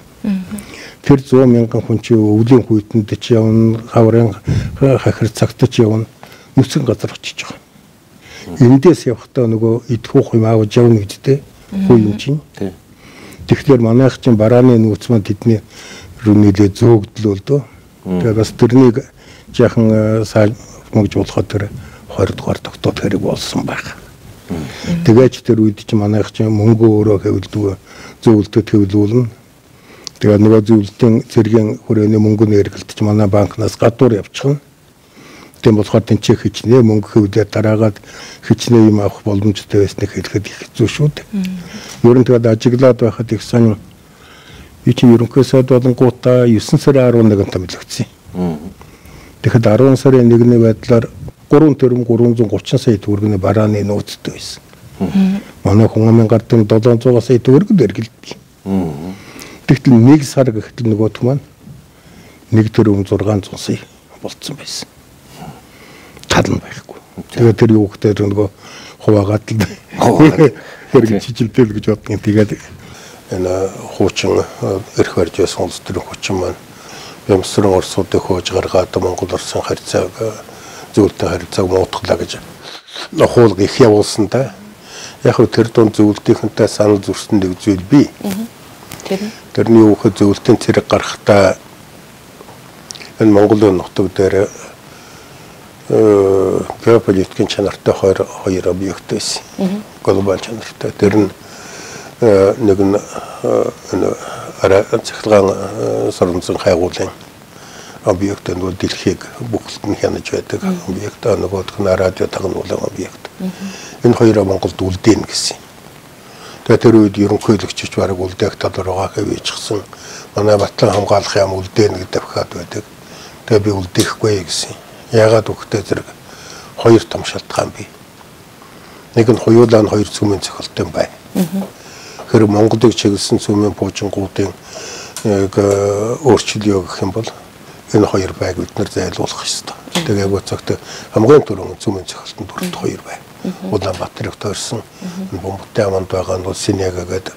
Тэр 100,000 хүн чи өвлийн хүйтэнд ч явна, хаврын хахир цагт ч явна, нүцгэн газар очиж байгаа. Эндээс явахдаа нөгөө идэх юм аавж явна гэдтэй хүү юм чинь. Тэгэхээр манайх чинь барааны нүүц маань тэдний рүү нэлээ зөөгдлөө л дөө. Тэгээд бас тэрнийг жаахан мөгж болоход тэр 20 дугаар тогтоод хэрэг болсон байх. Тэгэж тэр үед чинь манайх чинь мөнгө өөрөө хэвлдэг зөвлөлтөд хэвлүүлнэ. Тэгээд нөгөө зөвлөлтийн зэргийн хүрээний мөнгөний эргэлтэж манай банкнаас гадуур явчихна. Тийм болохоор тэнцээ хичнээн мөнгө хэвлээд дараагаад хичнээн юм авах боломжтой байсныг хэлэхэд их хэцүү шүү дээ. Ер нь тэгээд ажиглаад байхад их сонин би чинь ерөнхий сайд болонгуудаа 9 сарын 11-нд томилогдсон. Тэгэхэд 10 сарын 1-ний байдлаар 3 тэрбум 330 сая төгрөгийн барааны нөөцтэй байсан. Манай хүн амын гардын 700 сая төгрөгөд эргэлдэж. Тэгтэл 1 сар гэхдээ нөгөөх маань 1 тэрбум 600 сая болцсон байсан. Тал нь байхгүй. Тэгээд тэр юу гэхээр нөгөө хуваагаад л хэрэг чижилтэл гэж бодгийн. Тэгээд энэ хуучин эрх барьж байсан улс төрийн хүчин маань Ямсрын Оросуудыг хөөж гаргаад Монгол Оросын харьцааг зөвлөлтөй харьцааг муутглаа гэж хуулга их явуулсан да. Яг хөө тэр дунд зөвлөлтийнхэнтэй санал зурсан нэг зүйл бий. Тэрний юу гэхээр зөвлөлтийн цэрэг гарахтаа энэ Монголын нутаг дээр геополитикийн чанартай хоёр объект байсан. Глобал чанартай. Тэр нь нэг нь цахилгаан соронзон хайгуулын объект нь дэлхийг бүгд нь хянаж байдаг объект, нөгөөх нь радио тагнуулан объект. Энэ хоёроо Монголд үлдээн гэсэн. Тэгээд тэр үед ерөнхийлөгчч бараг үлдээх тал руугаа хэвээчихсэн. Манай Батлан хамгаалах юм үлдээн гэдэг давхаад байдаг. Тэгээд би үлдээхгүй гэсэн. Яагаад үхтэй зэрэг хоёр том шалтгаан бий. Нэг нь хоёулаа нь хоёр цөмийн цохилтын бай. Тэр Монголыг чиглэсэн цөмийн буужингуудын өөрчлөлөө гэх юм бол энэ хоёр байг бид нар зайлуулах ёстой. Тэгээд гоцогт хамгийн түрүүн цөмийн цохилтонд дөрөвд хоёр бай. Улаанбаатарыг тойрсон бомбтой аманд байгаа нь Синега гэдэг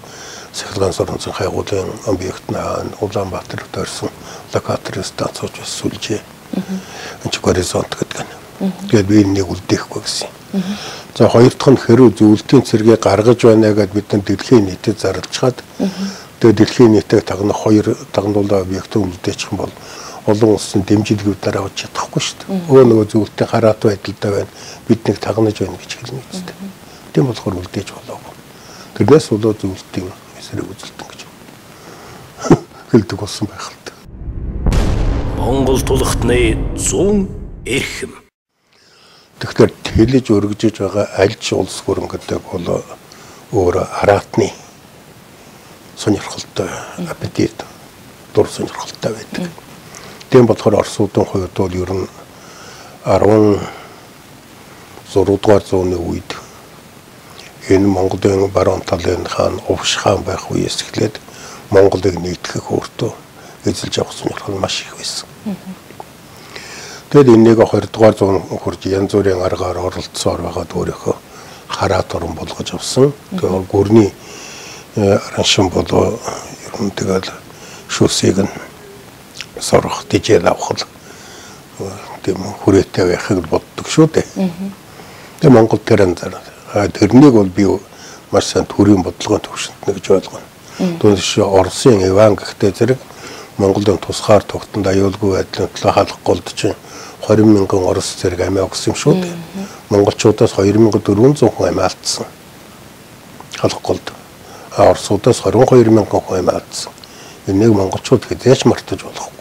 цахилгаан соронзон хайгуулын объект нь Улаанбаатарыг тойрсон локаторын станцууч сүлжээ. Энд горизонт гэдэг нь. Тэгээд би энийг үлдээхгүй гэсэн. За хоёр дахь нь хэрүү зөвлөлтийн цэргийг гаргаж байна гэдээ бид нар дэлхийн нийтэд зарлцгаад тэгээд дэлхийн нийтэд тагнах хоёр тагнуулаа объектыг үлдээчих юм бол олон улсын дэмжлэгүүд дараа авч чадахгүй шүү дээ. Нөгөө зөвлөлтийн хараат байдалтай байна. Бид нэг тагнаж байна гэж хэлнэ үстэй. Тийм болохоор үлдээж болоогүй. Тэрнээс болоо зөвлөлтийн эсрэг үзэлтэн гэж хэлдэг болсон байх л та. Монгол тулхтны 100 эрхэм. Тэгэхээр тэлж өргөжж байгаа аль ч улс хөрөнгөдөг бол өөр хараатны сонирхолтой аппетит дур сонирхолтой байдаг. Тийм болохоор Оросуудын хувьд бол ер нь 16 дугаар зууны үед энэ Монголын баруун талын хаан Увш хаан байх үеэс эхлээд Монголыг нийтгэх өөртөө эзэлж авах сонирхол маш их байсан. Тэгэд энийг 20 дугаар зуун хүрч янз бүрийн аргаар оролцсоор байгаад өөрийнхөө хараат орон болгож авсан. Тэгээд гүрний араншин болоо ер нь тэгэл шүсийг нь сорох дижэл авах тийм хүрээтэй байхыг боддог шүү дээ. Тэгээд Монгол тэрэн тэрнийг бол би маш сайн төрийн бодлогын төвшөнтнө гэж ойлгоно. Түүнээс Оросын Иван гэхдээ зэрэг Монголын тусгаар тогтонд аюулгүй байдлын төлөө халах голд чинь 20,000 орос зэрэг амиа өгсөн юм шүү дээ. Монголчуудаас 2,400 хүн амиа алдсан. Халах голд. Оросуудаас 22,000 хүн амиа алдсан. Энийг монголчууд хэзээч мартаж болохгүй.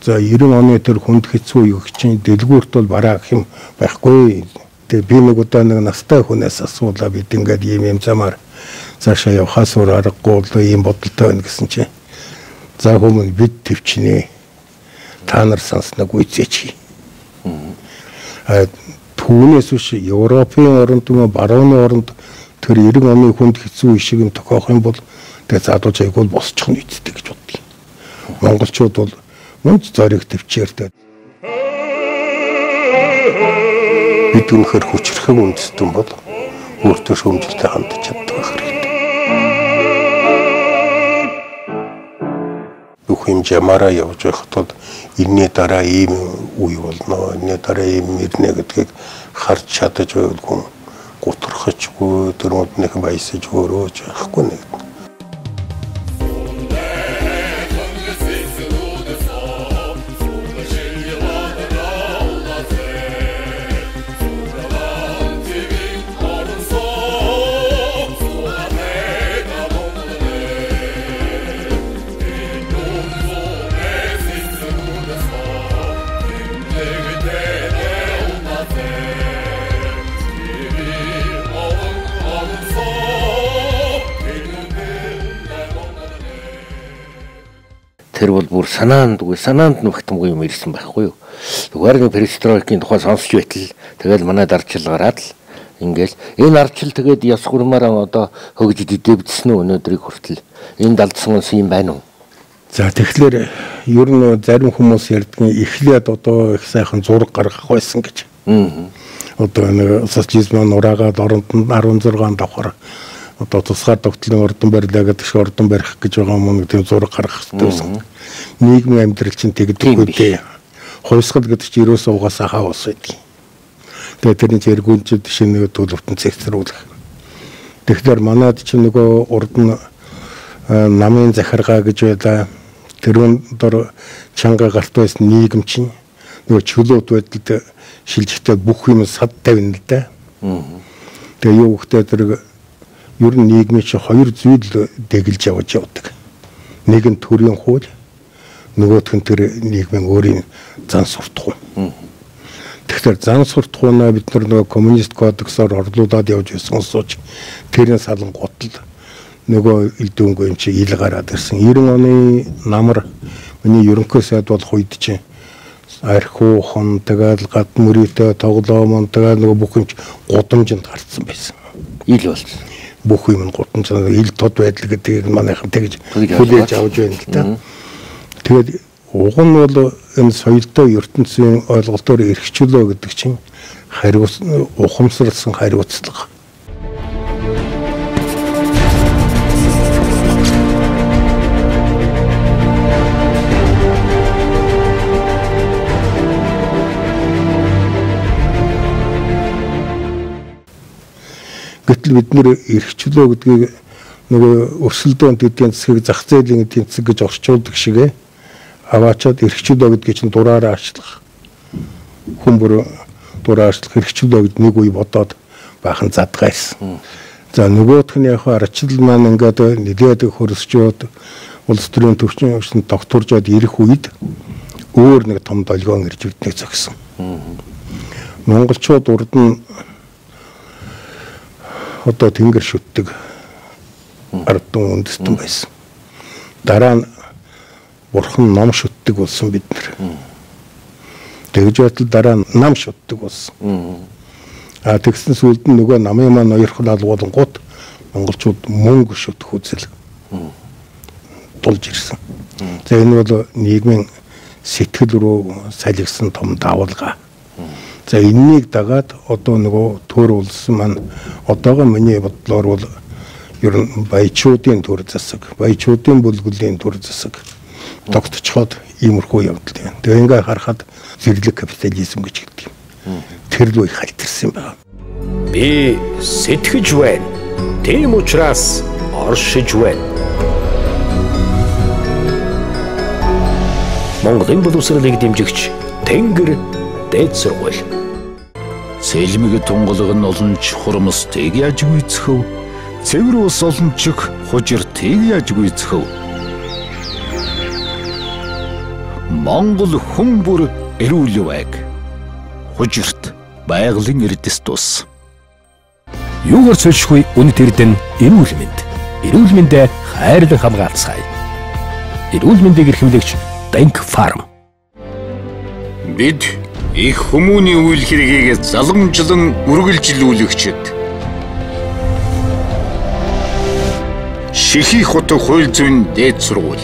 За 90 оны тэр хүнд хэцүү юу чинь дэлгүүрт бол бараа гэх юм байхгүй. Тэгээ би нэг удаа нэг настай хүнээс асуулаа бид ингээд ийм замаар цаашаа явахаас өөр аргагүй л ийм бодолтой байна гэсэн чинь за хүмүүс бид төвчнээ та нар санснаг үйцээч. Түүнээс биш Европын оронд барууны оронд тэр 90 оны хүнд хэцүү ишиг юм тохиох юм бол тэгээ задууж айгуул босчих нь үйцтэй гэж боддгийг. Монголчууд бол мөн зориг төвчээртэй. Бид үнэхээр хүчрхэн үндэстэн бол өөртөө шүүмжлэлтэй хандж чаддаг хэрэгтэй. Бүх юм жамаараа явж байхад бол энэний дараа ийм үе болно, энэний дараа ийм ирнэ гэдгийг харж чадаж байгаагүй гутрахчгүй төрөнд нэг баясаж өөрөөж явахгүй нэг. Тэр бол бүр санаанд нүхтэмгүй юм ирсэн байхгүй юу. Зүгээр нэг перестройкийн тухай сонсч байтал тэгэл манай дарчил гараад л ингээл энэ арчил тэгээд яс хурмаараа одоо хөгж дэвдсэн үү өнөөдрийг хүртэл энэ далдсан ус юм байна уу? За тэгэхээр ер нь зарим хүмүүс ярьдгийн эхлээд одоо их сайхан зураг гаргах байсан гэж. Одоо нэг социализмын ураагаад оронд нь 16 давхар одоо тусгаар тогтлын ордон барилаа гэдэг шиг ордон барих гэж байгаа юм нэг тийм зураг гаргах хэрэгтэй байсан. Нийгмийн амьдрал чинь тэгдэггүй дээ. Хувьсгал гэдэг чинь ерөөсөө угаасаа хаа ус байдаг. Тэгээ тэрний зэргүүнчд шинэ төлөвтөн цэгцрүүлэх. Тэгэхээр манайд чинь нөгөө урд нь намын захиргаа гэж байлаа. Тэрүүн дор чанга гарт байсан нийгэм чинь нөгөө чөлөөт байдалд шилжихтэй бүх юм сад тавина л да. Тэгээ юу гэхдээ тэр ер нь нийгмийн чинь хоёр зүйл дэглэж явж явдаг. Нэг нь төрийн хууль, нөгөөх нь тэр нийгмийн өөрийн зан суртахуун. Тэгэхээр зан суртахуунаа бид нөгөө коммунист кодексоор орлуулад явж байсан сууч тэрийн салангууд л нөгөө элдвэнгүй юм чи ил гараад ирсэн. 90 оны намар миний ерөнхий сайд болох үед чинь архиухан тэгэл гад мөрөдөө тоглоомон тэгэл нөгөө бүх юм гудамжинд гарцсан байсан. Ил болсон. Бүх юм нь гудамжинд ил тод байдал гэдгийг манайхан тэгж хүлээж авч байна л да. Тэгээд уг нь бол энэ соёлтой ертөнцийн ойлголтоор эрхчлөө гэдэг чинь ухамсарлсан хариуцлага. Гэтэл бид нэр эрхчлөө гэдгийг нөгөө өрсөлдөөн эдийн засгийг зах зээлийн эдийн засаг гэж орчуулдаг шиг аваачаад эрхчлөө гэдгийг чинь дураараа ачлах. Хүмүүр дураар ачлах эрхчлөө гэд нэг үе бодоод баахан задгаарсан. За нөгөөх нь яг арчил маань ингээд нэлээд хөрсчөөд улс төрийн төвчнөд докторжоод ирэх үед өөр нэг том долгион ирж биднийг зогсон. Монголчууд урд нь одоо тэнгэр шүтдэг ардун үндэстэн байсан. Дараа нь бурхан ном шүтдэг болсон бид нар. Тэгж байтал дараа нь нам шүтдэг болсон. Тэгсэн сүүлд нь нөгөө намын маань уярхал алгуулангууд монголчууд мөнгө шүтэх үзэл тулж ирсэн. За энэ бол нийгмийн сэтгэл рүү салхисан том давалгаа. За энэнийг дагаад одоо нөгөө төр улс маань одоогоо миний бодлоор бол ер нь баячуудын төр засаг, баячуудын бүлгэлийн төр засаг тогтцоход иймэрхүү явдал байна. Тэгээ ингээ харахад зэрлэг капитализм гэж хэлдэг юм. Тэр л их халтарсан байна. Би сэтгэж байна. Тийм учраас оршиж байна. Монголын боловсролыг дэмжигч Тэнгэр дээд сургууль. Сэлмэг тунгалаг нь олонч хурамстыг яаж гүйцэхв? Цэвэр ус олончиг хужиртыг яаж гүйцэхв? Монгол хүн бүр эрүүл байг. Хужирт байгалийн эрдэс тус. Юугаар цөлшгүй үнэт эрдэнэ эрүүл мэнд. Эрүүл мэндэ хайрлан хамгаалцгаая. Эрүүл мэндийг эрхэмлэгч Bank Farm. Бид их хүмүүний үйл хэргийг заламжлан үргэлжлүүлэгчид. Шихий хотын хууль зүйн дээд сургууль.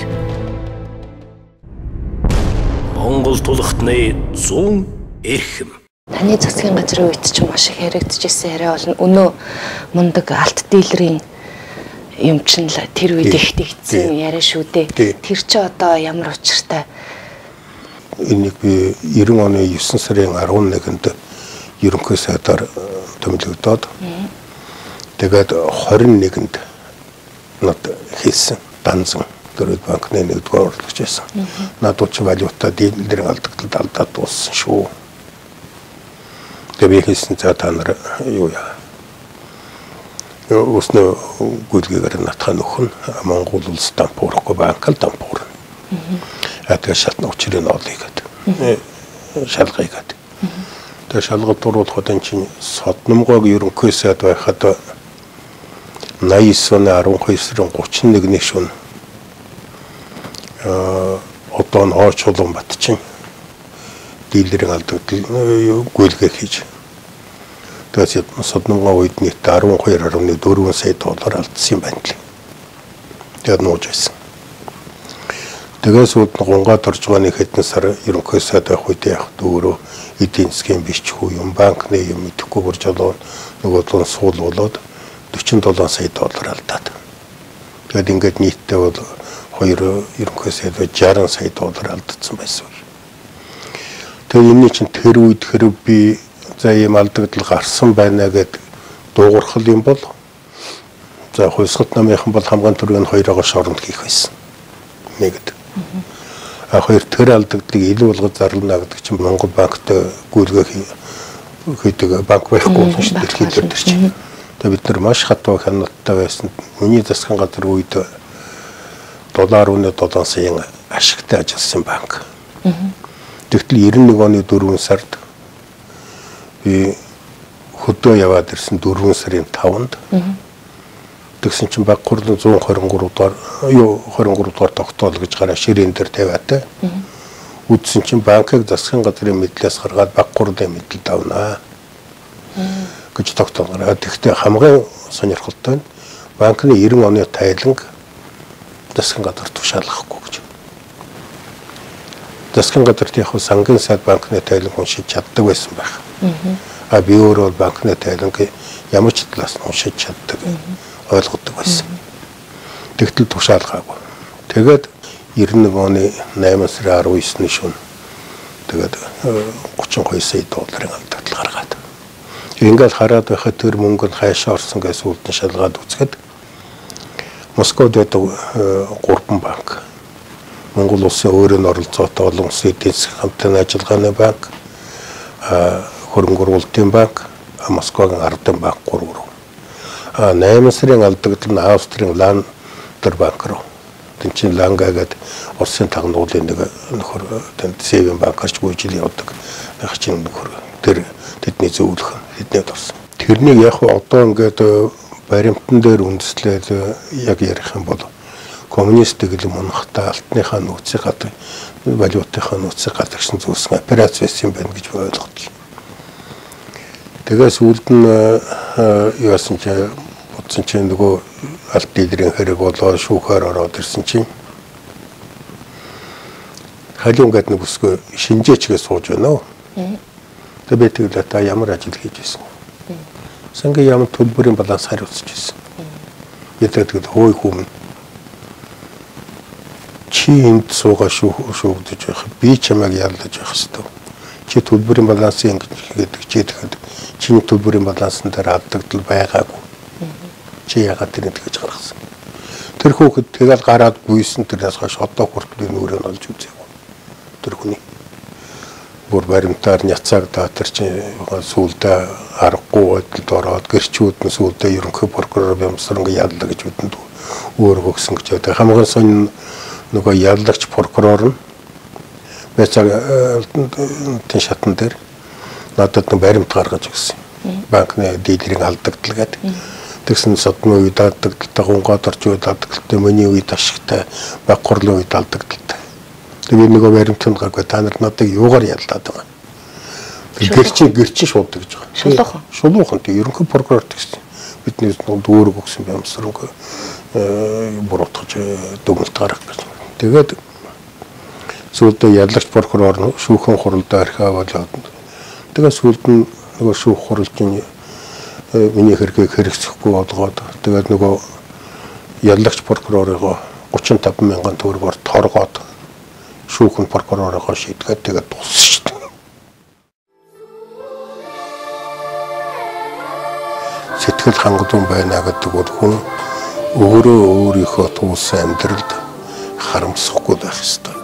Монгол тулхтны 100 эрхэм. Таны засгийн газрын үед ч маш их яригдчихсэн яриа болно. Өнөө мундаг алт дийлрийн юм чинь л тэр үед их тэгсэн яриа шүү дээ. Тэр чи одоо ямар учиртай? Энийг би 90 оны 9 сарын 11-нд ерөнхий сайдаар томилогдоод тэгээд 21-нд над хийсэн данзан дөрөв банкны нэгдүгээр орлогч байсан. Надад ч валюта дийлэрийн алдагтад алдаад дууссан шүү. Тэгээд хийсэн за та нар юу яа. Өснө гүйлгээр натхаа нөхөн Монгол улс дампуурахгүй банк л дампуурна. Атга шатны учрын олыгээд шалгайгаад. Тэгээд шалгалт оруулахад энэ чинь Содномгог ерөнхий сайд байхад 89 оны 12 сарын 31-ний шөнө одоо н Очулан бат чинь дийлэрийн алдагдал гүйлгээ хийж. Тэгээд Содномгоо үед нийт 12.4 сая доллар алдсан юм байна л. Тэгээд нууж байсан. Тэгээд сууд гонгаад орж байгаа нэг хэдэн сар ерөнхий сайд байх үед яг өөрөө эдийн засгийн бичгүй юм банкны юм идэхгүй бүр жолоо нөгөө суул болоод 47 сая доллар алдаад. Тэгээд ингээд нийтдээ бол хоёр ерөнхий сайд 60 сая доллар алдсан байсан. Тэгээд энэ чинь тэр үед хэрэг би за ийм алдагдал гарсан байна гэд дуугархал юм бол за хойсгот намынхан бол хамгаан төрийн хоёроо шоронд хийх байсан. Нэгд. Хоёр тэр алдагдлыг илүү болгож зарлана гэдэг чинь Монгол банкт гүйлгээ хийдэг банк байхгүй шүү дээ хэлдэг чинь. Тэгээд бид нар маш хатуу хяналттай байсан. Миний засгийн газар үед $7.7 сая ашигтай ажилласан банк. Тэгтэл 91 оны 4 сард би хөдөө яваад ирсэн 4 сарын 5-нд тэгсэн чинь баг хурлын 123 дугаар 23 дугаар тогтоол гэж гараа ширээн дээр тавиатай. Үдсэн чинь банкыг засгийн газрын мэдлээс гаргаад баг хурлын мэдэлд авнаа гэж тогтоол гараад. Тэгтээ хамгийн сонирхолтой нь банкны 90 оны тайланг засгийн газар тушаалгахгүй гэж. Засгийн газар яг сангийн сайд банкны тайланг уншиж чаддаг байсан байх. А би өөрөө банкны тайланг ямар ч талаас нь уншиж чаддаг ойлгодог байсан. Тэгтэл тушаалгаагүй. Тэгээд 91 оны 8 сарын 19-ний шөнө тэгээд 32 сая долларын алдагдал гаргаад. Ингээд хараад байхад тэр мөнгө нь хайшаа орсон гэж үлдэн шалгаад үзэхэд Москвад байдаг 3 банк. Монгол улсын өөрийн оролцоотой олон улсын эдийн засгийн хамтын ажиллагааны банк, хөрөнгө оруулалтын банк, Москвагийн ардын банк 3 руу. 8 сарын алдагдал нь Австрийн Ландер банк руу. Тэн чин Ланга гэдэг Оросын тагнуулын нэг нөхөр тэнд Севен банкарч гүйжил явдаг. Нэг чинь нөхөр тэр тэдний зөвлөх хэднэд орсон. Тэрнийг яг одоо ингээд баримтан дээр үндэслээд яг ярих юм бол коммунистик л монхтой алтныхаа нөөцийг гадаг валютынхаа нөөцийг гадагшин зүйлсэн операц байсан юм байна гэж ойлгодлоо. Тэгээс үлд нь яасан ч бодсон чинь нөгөө алт дийлрийн хэрэг болоо шүүхээр ороод ирсэн чинь халиун гэдэг нэг бүсгүй шинжээчгээ сууж байна уу. Тэгээд тэгэлээ та ямар ажил хийж байсан. Сангийн ямар төлбөрийн баланс хариуцж байсан. Яагаад хөөй хүм чи энд суугаа шүүгдэж байх. Би чамайг ялдаж байх хэвээр. Чи төлбөрийн балансын гэдэг чи тэгэхэд чиний төлбөрийн балансын дээр алдагдал байгаагүй. Чи яагаад тэрийг тэгж гаргасан. Тэр хүүхэд тэгэл гараад гүйсэн тэрнээс хойш одоо хүртэл нүрээ нь олж үзээгүй. Тэр хүний бүр баримтаар няцааг даатар чи сүулдэ аргагүй байдалд ороод гэрчүүд нь сүулдэ ерөнхий прокурор бямсранг яллаа гэж үдэнд өөрөө өгсөн гэж байдаг. Хамгийн сонин нөгөө яллагч прокурор нь байцааг тэн шатан дээр надад нэг баримт гаргаж өгсөн. Банкны дийлэрийн алдагдал гэдэг. Тэгсэн содны үед алдагдaltaй гунгад орж үед алдагдaltaй миний үед ашигтай баг хурлын үед алдагдaltaй. Тэгээд нөгөө баримтанд гаргав та нар надад юугаар ялдаад байгаа. Гэрчин шууд гэж байгаа. Шулуухан тийм ерөнхий прокурор гэсэн. Бидний дүүрэг өгсөн бямсрынгүй буруутгаж дүгнэлт гаргах гэж. Тэгээд сүүлдээ яллагч прокурор нь шүүхэн хуралд архив болоод тэгээд сүүлд нь нөгөө шүүх хуралчийн миний хэргийг хэрэгцэхгүй болгоод тэгээд нөгөө яллагч прокурорыгоо 35 мянган төгрөгөөр торгоод шүүхэн прокурорыгоо шийдгээд тэгээд дууссан шүү дээ. Сэтгэл хангалуун байна гэдэг бол хүн өөрөө өөрийнхөө туусан амьдралд харамсахгүй байх ёстой.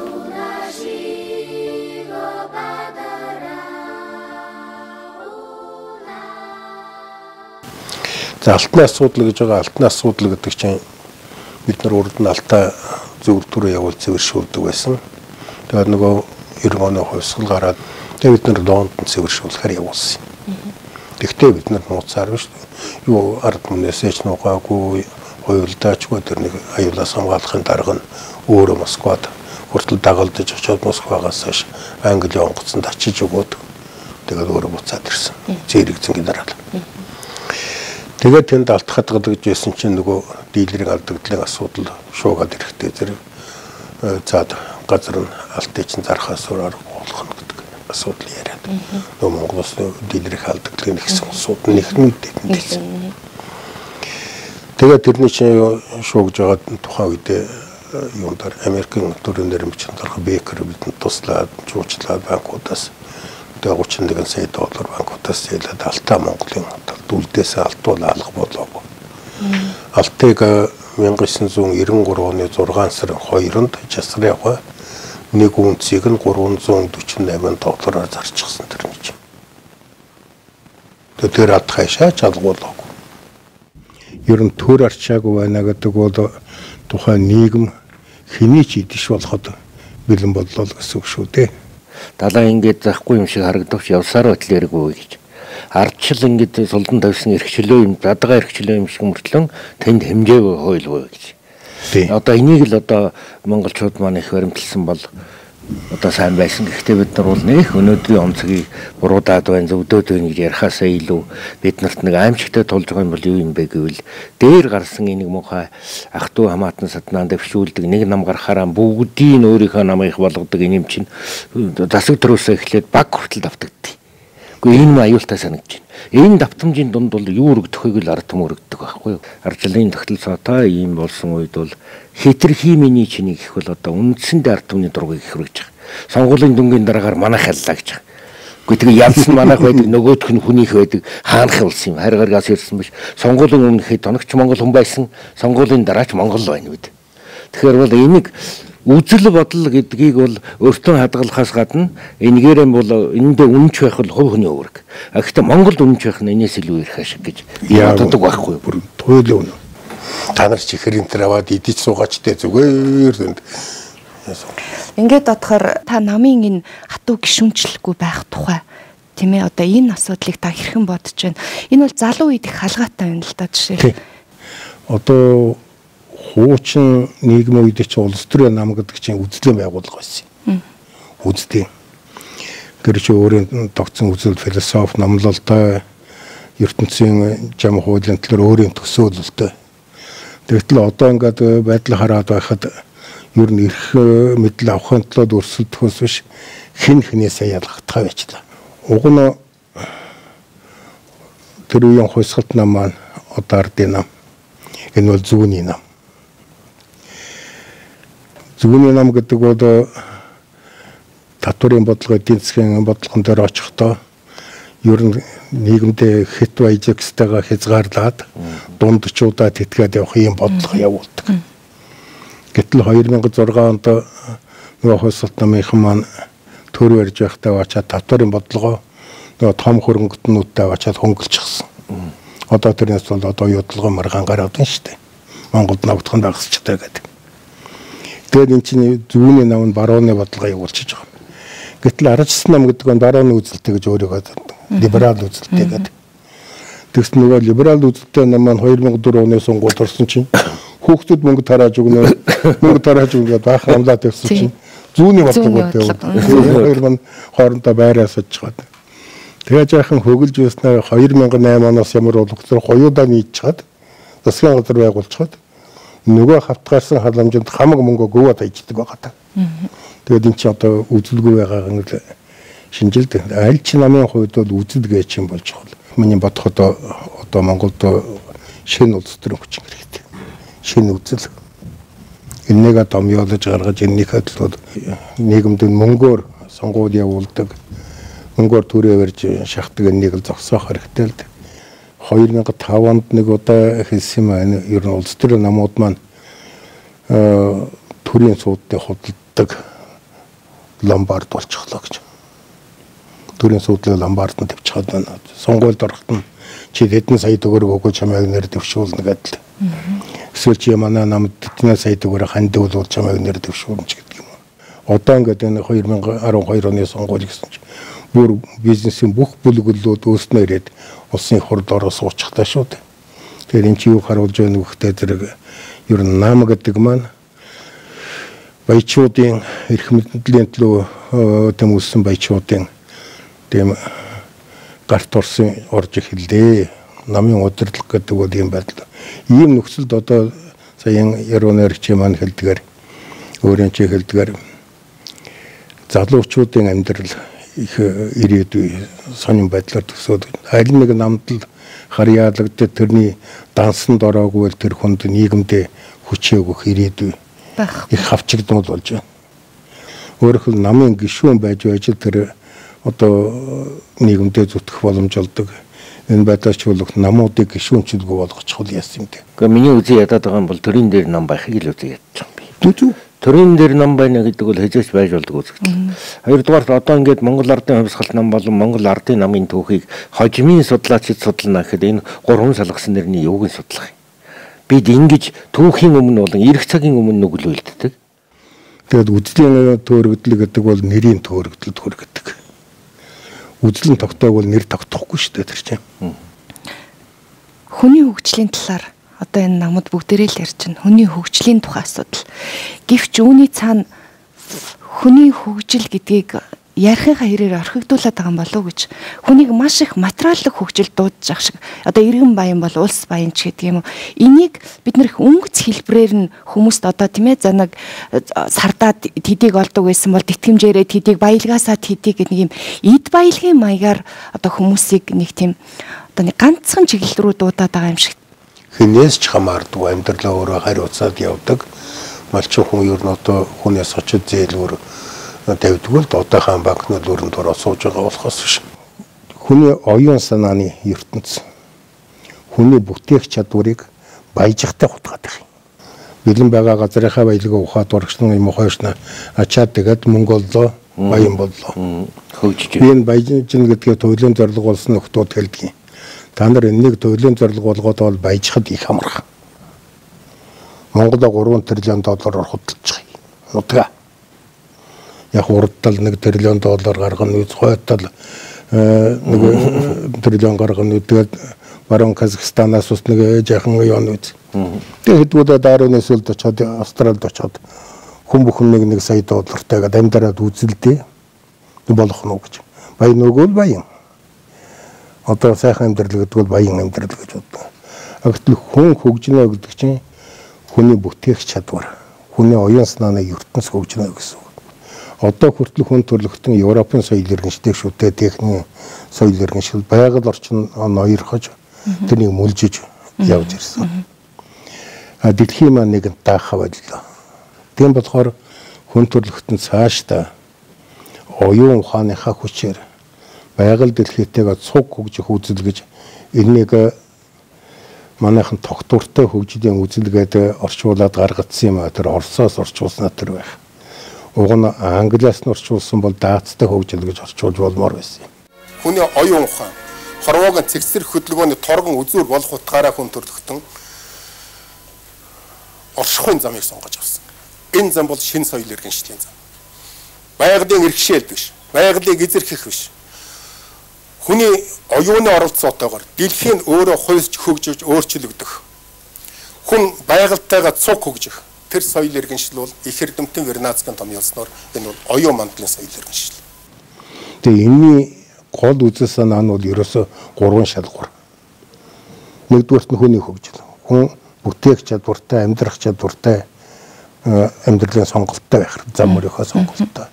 За алтны асуудал гэж байгаа. Алтны асуудал гэдэг чинь бид нар урд нь алтаа зөвлөлтөөрөө явуул цэвэршүүлдэг байсан. Тэгээд нөгөө 90 оны хувьсгал гараад тэгээд бид нар Лондонд цэвэршүүлэхээр явуулсан. Тэгтээ бид нар нууцаар биш юу ард түмнээсээ ч нугаагүй хоёулдаачгүй тэр нэг аюулаас хамгаалахын дарга нь өөрөө Москвад хүртэл дагалдаж очоод Москвагаас хойш Английн онгоцонд очиж өгөөд тэгээд өөрөө буцаад ирсэн. Зэрэгцэн генерал. Тэгээд тэнд алдахад гадагж байсан чинь нөгөө дийлэрийн алдагдлын асуудал шуугаад ирэхдээ зэрэг заад газар нь алтыг чинь зархаас ураар болох нь гэдэг асуудал яриад. Нөгөө Монголоос дийлэрийн алдагдлын нэгсэн асуудал нэгнүүдэд гэсэн. Тэгээд тэрний чинь шуугж байгаа тухайн үедээ юундаар Америкийн төрийн нэрмжийн дарга Бекер бидэнд туслаад жуучлаад банкудаас тэгээд 31 сая доллар банкудаас зээлээд Алтаа Монголын үлдээс алтуул алга болоогүй. Алтыг 1993 оны 6 сарын 2-нд Жасрыгаа нэг үнцийг нь 348 доллараар зарчихсан тэр нь. Тэр атхайшаа чалгуулаагүй. Ер нь төр арчаагүй байна гэдэг бол тухайн нийгэм хэний ч идэж болоход бэлэн боллоо гэсэн үг шүү дээ. Далаа ингээд захгүй юм шиг харагдах явсаар хөтлөөргүй гэж. Ардчил ингээд сулдан тавьсан эрхчлөө юм, задгаа эрхчлөө юм шиг мөртлөн тэнд хэмжээгүй хойлгүй гэж. Одоо энийг л одоо монголчууд маань их баримтлсан бол одоо сайн байсан. Гэхдээ бид нар бол нэх өнөөдрийн онцгийг буруудаад байна, зөвдөөд байна гэж ярихаасаа илүү бид нарт нэг аимшигтай тулж байгаа юм бол юу юм бэ гэвэл дээр гарсан энийг муухай ах トゥ хамаатан саднаанд дэвшүүлдэг нэг нам гарахаараа бүгдийн өөрийнхөө намыг болгодог энэ юм чинь засаг төрөөсөө эхлээд баг хүртэл давтагддаг. Гэхдээ энэ аюултай санагдаж байна. Энэ давтамжийн дунд бол юу өргөдөхийг л ард түмэн өргөдөг байхгүй юу? Арчлын тогтолцоотой ийм болсон үед бол хитрхиминий чинийг их бол одоо үндсэндээ ард түмний дургыг их хүргэж байгаа. Сонгуулийн дүнгийн дараагаар манайх яллаа гэж байгаа. Гэхдээ тэгээ ялсан манайх байдаг, нөгөөх нь хүнийх байдаг, хаанах болсон юм. Харгаргаас ирсэн биш. Сонгуулийн өмнөхөд тоногч монгол хүн байсан, сонгуулийн дараач монгол байна бид. Тэгэхээр бол энийг үзэл бодол гэдгийг бол өөртөө хадгалахаас гадна энэгээр нь бол эндээ үнэнч байх бол хувь хүний үүрэг. Гэхдээ Монголд үнэнч байх нь энэс илүү ирэх ашиг гэж боддог байхгүй юу? Туйлын үнэ. Та нар чихэр энэ төр аваад идэж суугаачтай зүгээр зөнд. Ингээд бодохоор та намын энэ хатуу гişүнчлэхгүй байх тухай тийм ээ одоо энэ асуудлыг та хэрхэн бодож байна? Энэ бол залуу үед их халгаатай байна л да жишээ. Одоо хуучин нийгмийн үед ч улс төрийн нам гэдэг чинь үзлийн байгууллага байсан. Үздэг. Тэр чинь өөрийн тогтсон үзэл философи номлолтой ертөнцийн жам хуулийн төлөөр өөрийн төсөөлөлтэй. Тэгтэл одоо ингээд байдал хараад байхад ер нь эрх мэдэл авахын тулд өрсөлдөхөөс биш хэн хэнээсээ ялгахтаа байчлаа. Уг нь тэр үеийн хувьсгалт нам маань одоо ардын нам. Энэ бол зүүнний нам. Зүүнний нам гэдэг бол татварын бодлого эдийн засгийн бодлогон дээр очихдоо ер нь нийгэмдээ хэт баяжгстайгаа хязгаарлаад дундчуудаа тэтгээд явах юм бодлого явуулдаг. Гэтэл 2006 онд нөгөө хувьсгалт намынхан маань төр барьж байхдаа очиад татварын бодлогоо нөгөө том хөрөнгөтнүүдтэй очиад хөнгөлчихсөн. Одоо тэрнээс бол одоо юудлага маргаан гараад байна шүү дээ. Монголд навдах нь багасчтай гэдэг. Тэгээд эн чинь зүүнний нам нь барууны бодлого явуулчихж байгаа. Гэтэл арчсан нам гэдэг нь барууны үзэлтэй гэж өөрийгөө Либерал үзэлтэй гэдэг. Тэгс нөгөө либерал үзэлтэй маань 2004 оны сонгуульд орсон чинь хүүхдүүд мөнгө тарааж өгнө. Мөнгө тарааж өгнө гэдэг баах амлаад явсан чинь зүүнний бодлого гэдэг. Хоёр маань хоорондоо байраас очиод. Тэгээ жаахан хөгөлж байснаа 2008 оноос ямар болгоцоор хоёудаа нийцчихэд засгийн газар байгуулчихад нөгөө хавтгаарсан халамжинд хамаг мөнгө гүвэд ичдэг байгаа та. Тэгээд энэ чи одоо үзэлгүй байгаа нэг шинжилдэг. Аль ч намын хувьд бол үзэлгээ чинь болж байгаа. Миний бодоход одоо Монголд шинэ улс төрийн хүчин хэрэгтэй. Шинэ үзэл. Энэгээ томьёолж гаргаж энэхээ төлөө нийгэмд мөнгөөр сонгуул явуулдаг. Мөнгөөр төрөө барьж шахдаг энийг л зогсоох хэрэгтэй л дээ. 2005 онд нэг удаа хэлсэн маань ер нь улс төрийн намууд маань төрийн суудыг худалдаг ломбард болчихлоо гэж. Төрийн суудлын ломбард нь тавьчихад байна. Сонгуульд ороход нь чи хэдэн сая төгрөг өгөө чамайг нэр дэвшүүлнэ гэдэг. Эсвэл чи манай намд хэдэн сая төгрөг ханд бол чамайг нэр дэвшүүлнэ гэдэг юм. Одоо ингээд энэ 2012 оны сонгуул гэсэн чинь бүр бизнесийн бүх бүлэглүүд өөрснөө ирээд улсын их хурлд ороо суучихлаа шүү дээ. Тэгэхээр энэ чи юу харуулж байна вөхтэй зэрэг ер нь нам гэдэг маань баячуудын эрх мэдлийн төлөө тэмүүлсэн баячуудын тийм гарт орж эхэллээ. Намын удирдлага гэдэг бол юм байдал. Ийм нөхцөлд одоо саяхан Ярунаар чи маань хэлдгээр өөрийн чи хэлдгээр залуучуудын амьдрал их ирээдүй сонин байдлаар төсөөд аль нэг намд л харьяалагдаад тэрний дансанд ороогүй л тэр хүнд нийгэмдээ хүч өгөх ирээдүй их хавчигдмал болж байна. Өөрөөр хэл намын гишүүн байж тэр одоо нийгэмдээ зүтгэх боломж олдог. Энэ байдлаач бол намуудыг гишүүнчилгүй болгочихвол яасан юм бэ? Гэхдээ миний үзий ядаад байгаа юм бол төрийн дээр нам байхыг л үзий ядчих юм би. Төрийн дээр нам байна гэдэг бол хэзээч байж болдог үзэгдэл. Хоёрдугаар одоо ингээд Монгол Ардын хувьсгалт нам болон Монгол Ардын намын түүхийг хожимын судлаачид судална гэхэд энэ гурван салгасан нэрний юуг нь судлах юм. Бид ингэж түүхийн өмнө болон эрх цагийн өмнө нүглүүлдэг. Тэгээд үзлийн төөрөгдөл гэдэг бол нэрийн төөрөгдөл төөрөгдөг. Үзлэн тогтоог бол нэр тогтохгүй шүү дээ тэр чинь. Хүний хөгжлийн талаар одоо энэ намууд бүгдээрээ л ярьж байна. Хүний хөгжлийн тухай асуудал. Гэвч үүний цаана хүний хөгжил гэдгийг ярихынхаа хэрээр орхигдуулаад байгаа юм болов уу гэж хүнийг маш их материаллык хөгжил дуудаж ах шиг одоо иргэн баян бол улс баян ч гэдэг юм уу. Энийг бид нэр өнгөц хэлбрээр нь хүмүүст одоо тийм ээ занаг сардаад тэдийг олдог байсан бол тэтгэмжээрээ тэдийг баялгаасаа тэдийг гэдэг нэг юм эд баялагын маягаар одоо хүмүүсийг нэг тийм одоо нэг ганцхан чиглэл рүү дуудаад байгаа юм шиг. Хинээс ч хамаардгүй амьдралаа өөрөө хариуцаад явдаг. Малчин хүн ер нь одоо хүнээс очиж зээлвэр тавьдгүй л одоохан банкнууд өрөнд ороо сууж байгаа болохоос биш. Хүний оюун санааны ертөнц хүний бүтээх чадварыг баяжихтай хутгаад байгаа юм. Бэлэн байгаа газрынхаа баялагаа ухаад урагшны юм ухаашна ачаад тэгээд мөнгө оллоо баян боллоо. Хөгжиж. Энэ баяжин гэдгээ туйлын зорилго болсон нөхдүүд хэлдэг юм. Та нар энийг туйлын зорилго болгоод бол баяжихад их амарх. Монголд 3 тэрлион доллараар худалдаж байгаа. Нутгаа. Яг урдтал 1 тэрлион доллар гаргана үз хойтал 1 тэрлион гаргана тэгээд баруун Казахстанаас ус нэг жаахан яон үз. Тэгээд хэдгүүдээ Дарвинээс л очоод Австралид очоод хүн бүхэн 1 сая доллартай гэдэг амьдараад үзэлдээ болох нь гэж. Баян нөгөө л баян. Одоо сайхан амьдрал гэдэг бол баян амьдрал гэж боддог. Гэтэл хүн хөгжинө гэдэг чинь хүний бүтээх чадвар, хүний оюун санааны ертөнц хөгжинө гэсэн үг. Одоо хүртэл хүн төрлөختөн Европын соёл иргэншдэг шүү дээ. Техникийн соёл иргэншил байгаль орчин ноёрхож тэрнийг мүлжиж явж ирсэн. Дэлхийн маань нэгэн таахав байлаа. Тийм болохоор хүн төрлөختөн цаашдаа оюун ухааныхаа хүчээр байгаль дэлхийтэйгээ цуг хөгжих үзэл гэж энийг манайхан тогтвортой хөгжлийн үзэлгээд орчуулад гаргацсан юм. Тэр Оросоос орчуулсан тэр байх. Уг нь Англиас нь орчуулсан бол даацтай хөгжил гэж орчуулж болмоор байсан юм. Хүний оюун ухаан, хорвоогийн цэгцэр хөдөлгөөний торгон үзүүр болох утгаараа хүн төрлөختөн оршихуйн замыг сонгож авсан. Энэ зам бол шинэ соёл иргэншлийн зам. Байгалийн иргэшээл биш, байгалыг эзэрхэх биш. хүний оюуны оролцоотойгоор дэлхийн өөрөө хуульч хөгжиж өөрчлөгдөх. Хүн байгальтайгаа цуг хөгжих. Тэр соёл иргэншил бол их эрдэмтэн Вернадскийн том ялснаар энэ бол оюун мандлын соёл иргэншил. Тэгээ энэний гол үзэл санаа нь бол ерөөсө 3 шалгуур. Нэгдүгээрт нь хүний хөгжил. Хүн бүтээх чадвартай, амьдрах чадвартай, амьдралын сонголттой байх, зам мөрийнхөө сонголттой.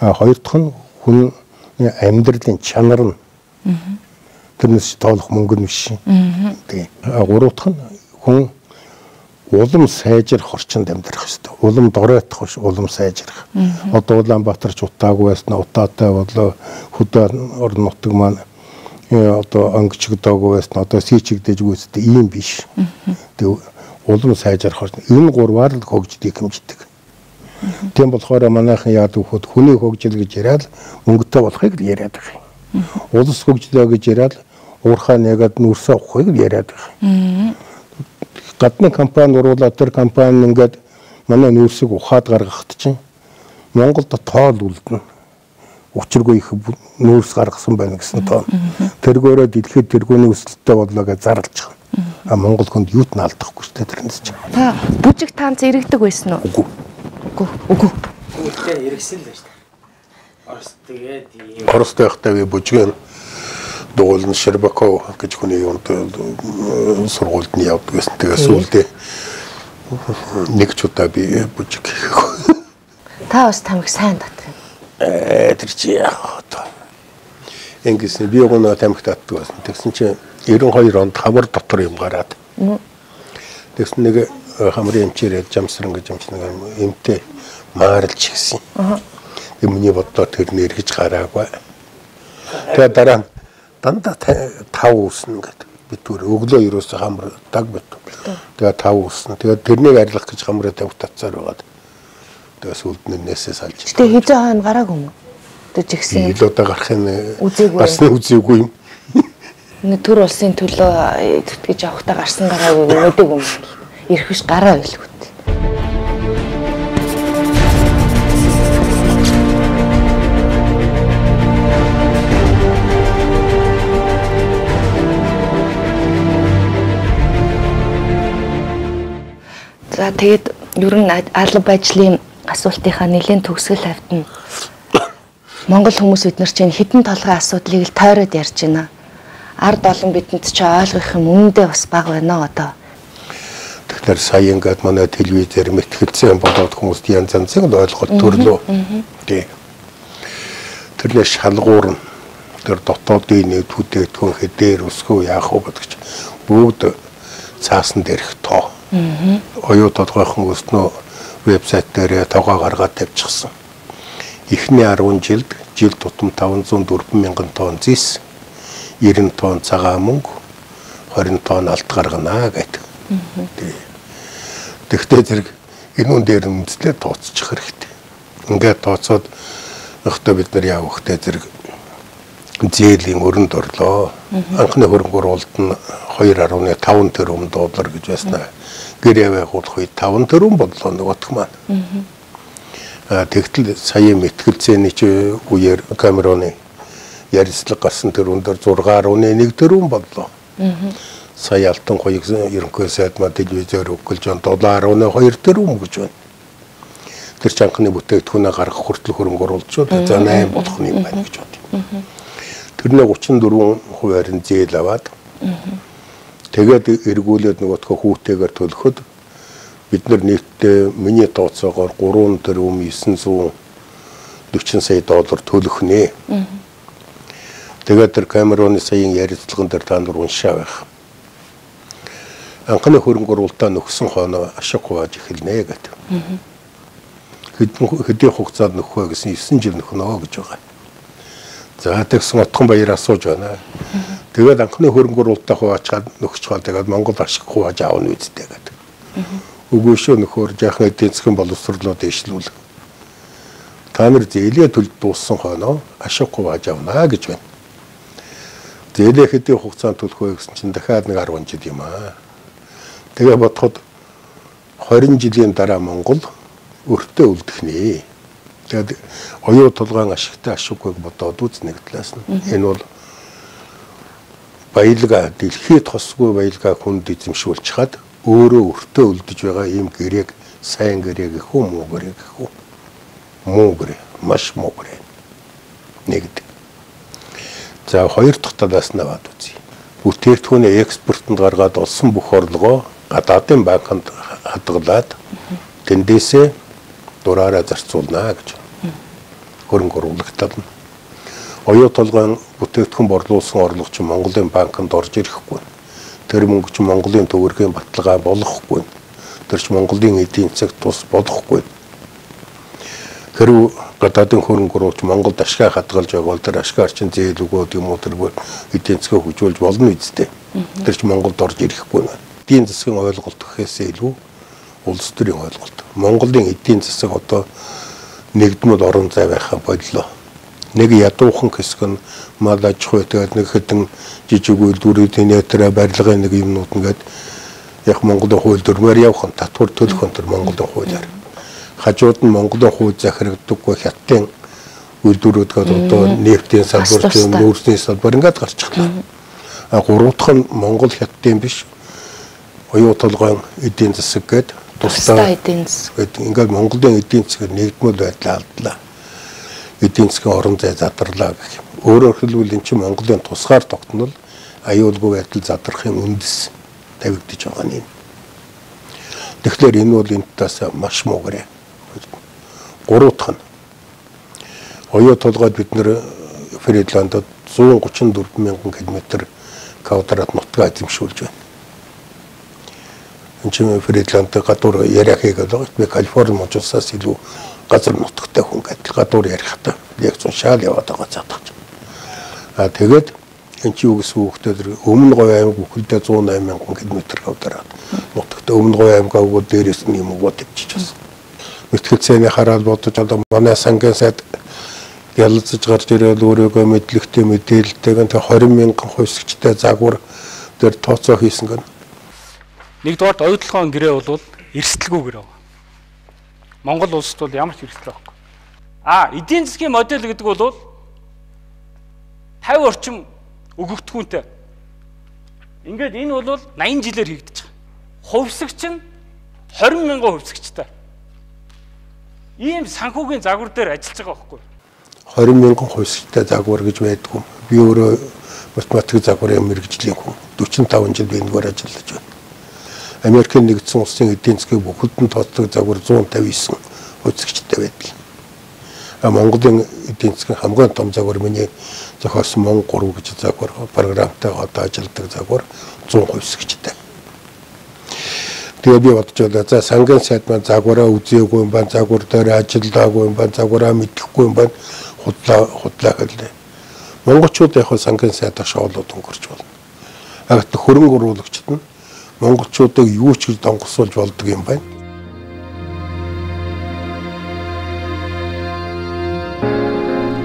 Хоёр дахь нь хүний амьдралын чанар нь тэрнээс тоолох мөнгө нь биш. Тэгээ. Гурав дахь нь хүн улам сайжрах орчинд амьдрах ёстой. Улам доройтох биш, улам сайжрах. Одоо Улаанбаатар ч утаагүй байснаа утаатай болоо хөдөө орон нутаг маань одоо өнгөчгдөөгүй байснаа одоо сийчигдэж үстэй ийм биш. Тэгээ улам сайжрах орчин. Энэ гурваар л хөгждгийг хэмждэг. Тийм болохоор манайхан яадаг хөхөд хүний хөгжил гэж яриад мөнгөтэй болохыг л яриад байгаа юм. Улс хөгжлөө гэж яриад уурхаа нэгэд нүрсээ авахыг л яриад байгаа. Гадны компани уруулаад тэр компани ингээд манай нүүрсийг ухаад гаргахад чинь Монголд тоол үлдэнэ. Учиргүй их нүүрс гаргасан байна гэсэн тоо. Тэргөөрөө дэлхийд тэргүүний өсөлттэй бодлоо гэж зарлж байгаа. Монгол хүнд юут нь алдахгүй шүү дээ тэрнээс чинь. Та бүжиг таанц иргэдэг байсан уу? Үгүй. Үлдээ иргэсэн л байж та. Орос тэгээд ийм Орос байхдаа би бүжгийн Дуулан Щербаков гэж хүний юунд сургуульд нь явдаг гэсэн. Тэгээ сүүлдээ нэг ч удаа би бүжиг хийх. Та бас тамиг сайн татдаг. Тэр чи яах вэ? Ингэсэн би гоноо тамиг татдаг байсан. Тэгсэн чи 92 онд хамар дотор юм гараад. Тэгсэн нэг хамрын эмчээр жамсран гэж юмч нэг эмтэй маарлж гисэн. Миний бодлоо тэрний эргэж гараагүй. Тэгээ дараа дандаа 5 үснэ гэдэг. Битүүр өглөө ерөөсө хамар даг бит. Тэгээ 5 үснэ. Тэгээ тэрнийг арилгах гэж хамраа тавь татсаар байгаад. Тэгээ сүлд нээсээ салж. Тэгээ хизээ хойно гараагүй юм. Тэг жигсэн. Илүү удаа гарахын бас үзээгүй юм. Төр улсын төлөө тэтгэж авахтаа гарсан гараагүй мэдээгүй юм. Ирэх биш гараа байлгүй. За тэгээд ер нь алба ажлын асуултынхаа нэлийн төгсгөл хавтана. Монгол хүмүүс бид нар чинь хэдэн толгой асуудлыг л тойроод ярьж байна. Ард олон бидэнд ч ойлгох юм үнэндээ бас бага байна одоо. Тэгэхээр сая ингээд манай телевизээр мэтгэлцэн болоод хүмүүст янз янзын ойлголт төрлөө. Тий. Тэрний шалгуур нь тэр дотоодын нэгдүүдэтгэн хэдээр өсгөө яах вэ гэдэгч бүгд цаасан дээрх тоо. Оюу тодгойхон өснөө вебсайт дээр тоогоо гаргаад тавьчихсан. Эхний 10 жилд жил тутам 504,000 тонн зис, 90 тонн цагаан мөнгө, 20 тонн алт гаргана гэдэг. Тэгтээ зэрэг энэ үн дээр үндэслээ тооцчих хэрэгтэй. Ингээд тооцоод өгтөө бид нар явах хөтэ зэрэг зээлийн өрөнд орлоо. Анхны хөрөнгө оруулалт нь 2.5 тэрбум доллар гэж байснаа. Гэр явах үед 5 тэрбум боллоо нөгөөх маань. Тэгтэл сая мэтгэлцээний ч үеэр Камеруны ярилцлага гарсан тэр өндөр 6.1 тэрбум боллоо. Сая алтан гоёг ерөнхий сайд маа телевизээр өгүүлж байгаа 7.2 тэрбум гэж байна. Тэр ч анхны бүтээгдэхүүнээ гаргах хүртэл хөрөнгө оруулалт за 8 болох юм байна гэж байна. Тэрний 34% нь зээл аваад тэгээд эргүүлээд нөгөөдхөө хүүтэйгээр төлөхөд бид нар нийтдээ миний тооцоогоор 3 тэрбум 940 сая доллар төлөх нэ. Тэгээд тэр Камеруны саяын ярилцлаган дээр та нар уншаа байх. Анхны хөрөнгө оруулалтаа нөхсөн хойно ашиг хувааж эхэлнэ гэдэг. Хэдийн хугацаанд нөхөх вэ гэсэн 9 жил нөхнө гэж байгаа. За тэгсэн отхон баяр асууж байна. Тэгээд анхны хөрөнгө оруулалтаа хуваачаад нөхчихвал тэгээд Монгол ашиг хувааж аавна үсттэй гэдэг. Үгүй шүү нөхөр жаахан эдийн засгийн боловсруулалтаа дэвшлүүл. Та нар зээлээ төлж дууссан хойно ашиг хувааж авна гэж байна. Зээлээ хэдийн хугацаанд төлөх вэ гэсэн чинь дахиад нэг 10 жил юм аа. Тэгээ бодоход 20 жилийн дараа Монгол өртөө үлдэх нэ. Тэгээд оюу толгойн ашигтай ашиггүйг бодоод үз нэг талаас нь. Энэ бол баялгаа дэлхийд тосгүй баялгаа хүнд эзэмшүүлж хаад өөрөө өртөө үлдэж байгаа ийм гэрээг сайн гэрээ гэх үү муу гэрээ гэх үү? Муу гэрээ, маш муу гэрээ. Нэгд. За хоёр дахь талаас нь аваад үзье. Бүтээгдэхүүний экспортод гаргаад олсон бүх орлогоо гадаадын банкнд хадгалаад тэндээсээ дураараа зарцуулнаа гэж. Хөрөнгө оруулалт тална. Оюу толгойн бүтээгдэхүүн борлуулсан орлого чинь Монголын банкнд орж ирэхгүй. Тэр мөнгө чинь Монголын төгрөгийн баталгаа болохгүй. Тэр чинь Монголын эдийн засаг тус болохгүй. Хэрвээ гадаадын хөрөнгө оруулагч Монголд ашгаа хадгалж байгаа бол тэр ашгаар чинь зээл өгөөд юм уу тэргүй эдийн засгаа хөгжүүлж болно үсттэй. Тэр чинь Монголд орж ирэхгүй нэ. Эдийн засгийн ойлголт гэхээсээ илүү улс төрийн ойлголт. Монголын эдийн засаг одоо нэгдмэл орон зай байхаа боллоо. Нэг ядуухан хэсэг нь мал аж ахуй тэгээд нэг хэдэн жижиг үйлдвэрийн нэтрэ барилгын нэг юмнууд ингээд яг Монголын хууль дүрмээр явах нь татвар төлөх нь тэр Монголын хуулиар. Хажууд нь Монголын хууль захирагддаггүй хятадын үйлдвэрүүд гэдэг одоо нефтийн салбар, нүүрсний салбар ингээд гарч ирлаа. А гурав дахь нь Монгол хятадын биш оюу толгойн эдийн засаг гэдэг тусдаа эдийн засаг ингээд Монголын эдийн засаг нэгдмэл байдлаа алдлаа. Эдийн засгийн орон зай задарлаа гэх юм. Өөрөөр хэлбэл эн чинь Монголын тусгаар тогтнол аюулгүй байдал задрахын үндэс тавигдж байгаа юм. Тэгэхээр энэ бол энэ тас маш муу гэрээ. Гурав дахь нь оюу толгойд бид нэр Фридландд 134,000 км квадрат нутгаа эзэмшүүлж байна. Энд чинь Фридланд гадуур яриа хийгээд байгаа. Би Калифорни мужуудаас илүү газар нутагтай хүн гэдэг гадуур ярихтаа яг зүүн шаал яваад байгаа заадагч. А тэгээд энэ чи юу гэсэн үгтэй өмнө Говь аймаг бүхэлдээ 108,000 км квадрат нутагтай өмнө Говь аймгаа өгөө дээрээс нь юм уу тавьчих байсан. Мэтгэлцээний хараад бодож одоо манай сангийн сайд ялцж гарч ирээд өөрөөгөө мэдлэгтэй мэдээлэлтэйг 20,000 хувьсгчтай загвар дээр тооцоо хийсэн гэнэ. Нэгдүгээр оюутлогын гэрээ бол эрсдэлгүй гэрээ. Монгол улсад бол ямар ч эрсдэл байхгүй. Эдийн засгийн модель гэдэг бол 50 орчим өгөгдөхүүнтэй. Ингээд энэ бол 80 жилээр хийгдэж байгаа. Хувьсгч нь 20,000 хувьсгчтай. Ийм санхүүгийн загвар дээр ажиллаж байгаа байхгүй. 20,000 хувьсгчтай загвар гэж байдгүй. Би өөрөө математик загварын мэргэжлийн хүн 45 жил би энэгээр ажиллаж байна. Америкийн нэгдсэн улсын эдийн засгийн бүхэлд нь тооцдог загвар 159 хувьсгчтай байдаг. Монголын эдийн засгийн хамгийн том загвар миний зохиосон Мон 3 гэж загвар програмтай одоо ажилладаг загвар 100 хувьсгчтай. Тэгээ би бодож байлаа. За сангийн сайд маань загвараа үзээгүй юм байна, загвар дээр ажиллаагүй юм байна, загвараа мэдэхгүй юм байна. Худлаа хэлээ. Монголчууд яг сангийн сайдаа шоолоод өнгөрч болно. Агт хөрөнгө оруулагчид нь монголчуудыг юу ч гэж донгосуулж болдог юм байна.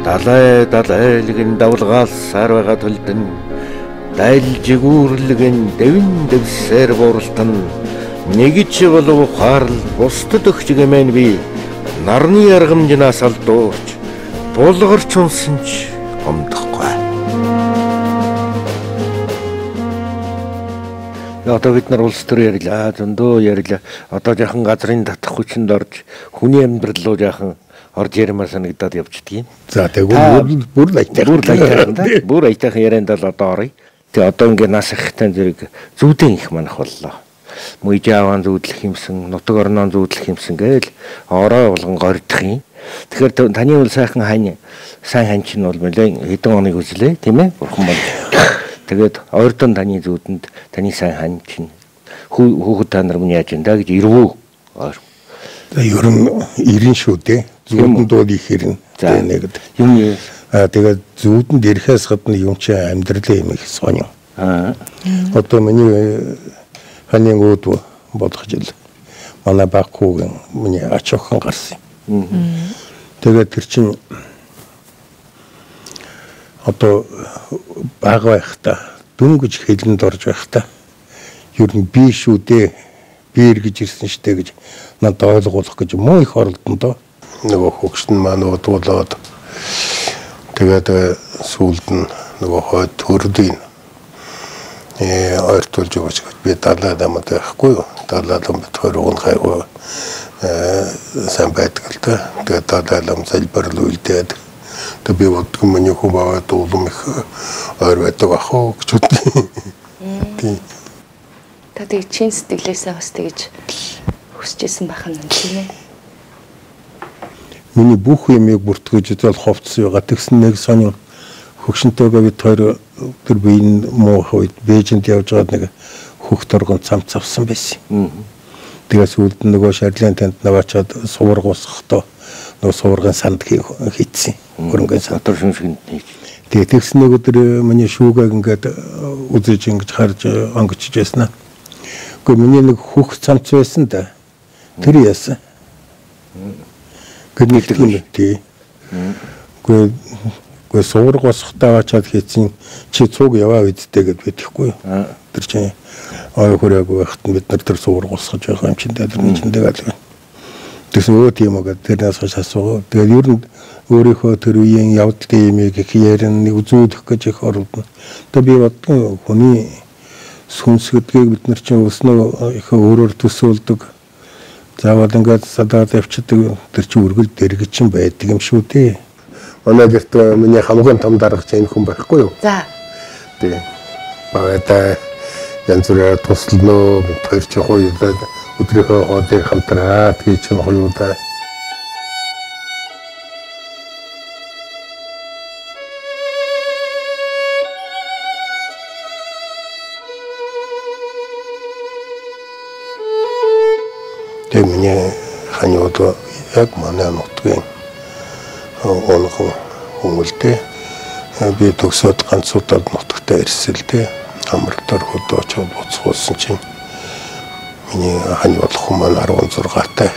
Далайлгэн давлгаал сар байгаа төлдөн дайлжигүүрлэгэн дэвэн дэвсээр бууралтан нэгж болов ухаарл бусдад өгч гэмээр би нарны яргамжнаас алдуурч булгарч унсан ч гомдохгүй. Одоо бид нар улс төр ярьлаа, зөндөө ярьлаа. Одоо яхан газрын татах хүчинд орж хүний амьдрал руу яхан орж ярмаар санагдаад явчихдаг юм. За тэгвэл бүр айтайхан ярианд л одоо оръё. Тэгээ одоо ингээ нас ихтэй зэрэг зүүдэн их манах боллоо. Мужааван зүүдлэх юмсан, нутаг орноо зүүдлэх юмсан гээл ороо болгон гордох юм. Тэгэхээр таны бол сайн хань чинь бол нэлээд хэдэн хоног үзлээ, тийм ээ? Бурхан бол. Тэгээд ойртон таны зүүдэнд таны сайн хань чинь хүүхэд та нар минь яаж энэ гэж ирвүү. Ер нь ирэн шүү дээ. Зүүдэнд бол их ирэн. За нэгд. Юм тэгээд зүүдэнд ирэхээс гадна юм чи амьдралын юм их сонин. Одоо миний ханийн үүд болох жил манай багхуугийн миний ач охин гарсан юм. Тэгээд тэр чинь одоо бага байхдаа дүнгэж хэлэнд орж байхдаа ер нь би шүү дээ биер гэж ирсэн штэ гэж надад ойлгуулах гэж муу их оролдондоо нөгөө хөгшд нь маань удуулаад тэгээд сүүлд нь нөгөө хойд төрдийн ойртуулж өгөөч гэж би далаад амт байхгүй юу. Далаад амт хөрөг хайгуу сайн байдаг л да. Тэгээд далаад ам залбирлуу илдээд тэг би бодгоо миний хүн баваад улам их ойр байдаг ахоо гэж үү. Тийм. Та тэг чин сэтгэлээсээ бас тэгж хүсэжсэн байх нь тийм ээ. Миний бүх юмыг бүртгэж идэл ховц байгаа. Тэгсэн нэг сонио хөгшөнтэйгээ бид хоёр тэр биеийн муу үед Бээжинд явж байгаад нэг хөх торгон цамц авсан байсан. Тэгээс үлд нөгөө шарлын танд наваачаад суург усахдаа нөгөө суургын санд хийцсэн. Хөрөнгөн санд шинжгэн хийж. Тэгээд тэгсэн нэг өдөр миний шүүгээ ингээд үзэж ингэж харж онгочж яснаа. Гэхдээ миний нэг хөх цамц байсан да. Тэр яасан. Гэнийх юм тий. Гэхдээ суург усахтаа аваачаад хийцэн чи цуг яваа үдтэй гэд бидэхгүй. Тэр чинь ой хүрээгүй байхад бид нар тэр суург усгаж байгаа юм чинь тэр чиндэг аль. Тэгсэн өө тийм үг тэрнээс хойш асуугаа. Тэгээд ер нь өөрийнхөө тэр үеийн явдлын имийг их ярин үзүүлэх гэж их оролдоно. Тэгээд би бодсон хүний сүнсгэдгийг бид нар чинь өснөө их өөрөөр төсөөлдөг. Заавал ингээд садаад авчдаг тэр чинь үргэлж дэрэг чинь байдаг юм шүү дээ. Манай гэрт миний хамгийн том даргач энэ хүн байхгүй юу? За. Тийм. Багада янз бүрээр тусланоо хоёр ч гоё өдрийнхөө хоолыг хамтраад хийж гоё удаа. Тэгээ миний ханиуд яг манай нутгийн олгон хүмүүлдээ би төгсөөд ганцуудад нутагтаа ирсэн л дээ. Амралтаар хөдөөч буцуулсан чинь миний хань болох хүмүүс 16 таа.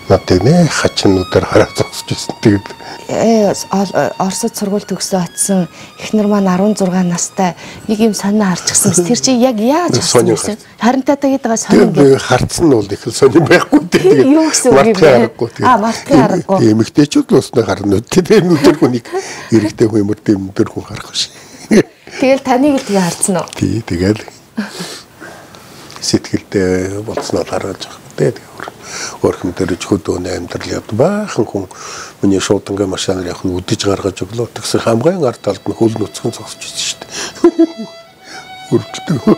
Надад нэ хачнуудаар хараад зогсож байсан. Тэгээд Оросд сургууль төгсөө очсон эхнэр маань 16 настай нэг юм сонин харчихсан. Тэр чи яг яаж сонин вэ? Харин татагээд байгаа сонин гэдэг. Харцсан нь бол их сонин байхгүй дээ. Юу гэсэн үг юм бэ? Мартын аргагүй. Эмэгтэйчүүд л уснаа харна. Тэгээд нүдэр хүнийг эрэгтэй хүн юмртэй нүдэр хүн харах биш. Тэгэл таныг л тэгээ харцсан уу? Тий, тэгэл сэтгэлдээ болцноо хараад байгаа. Тэгээд өөрхөн дөрөж хөдөөний амьдрал явд баахан хүн миний шуудангаа машинаар яг үдэж гаргаж өглөө. Тэгсэн хамгийн ард талд нь хөл нүцгэн зогсож ирсэн шүү дээ. Өргөдөө.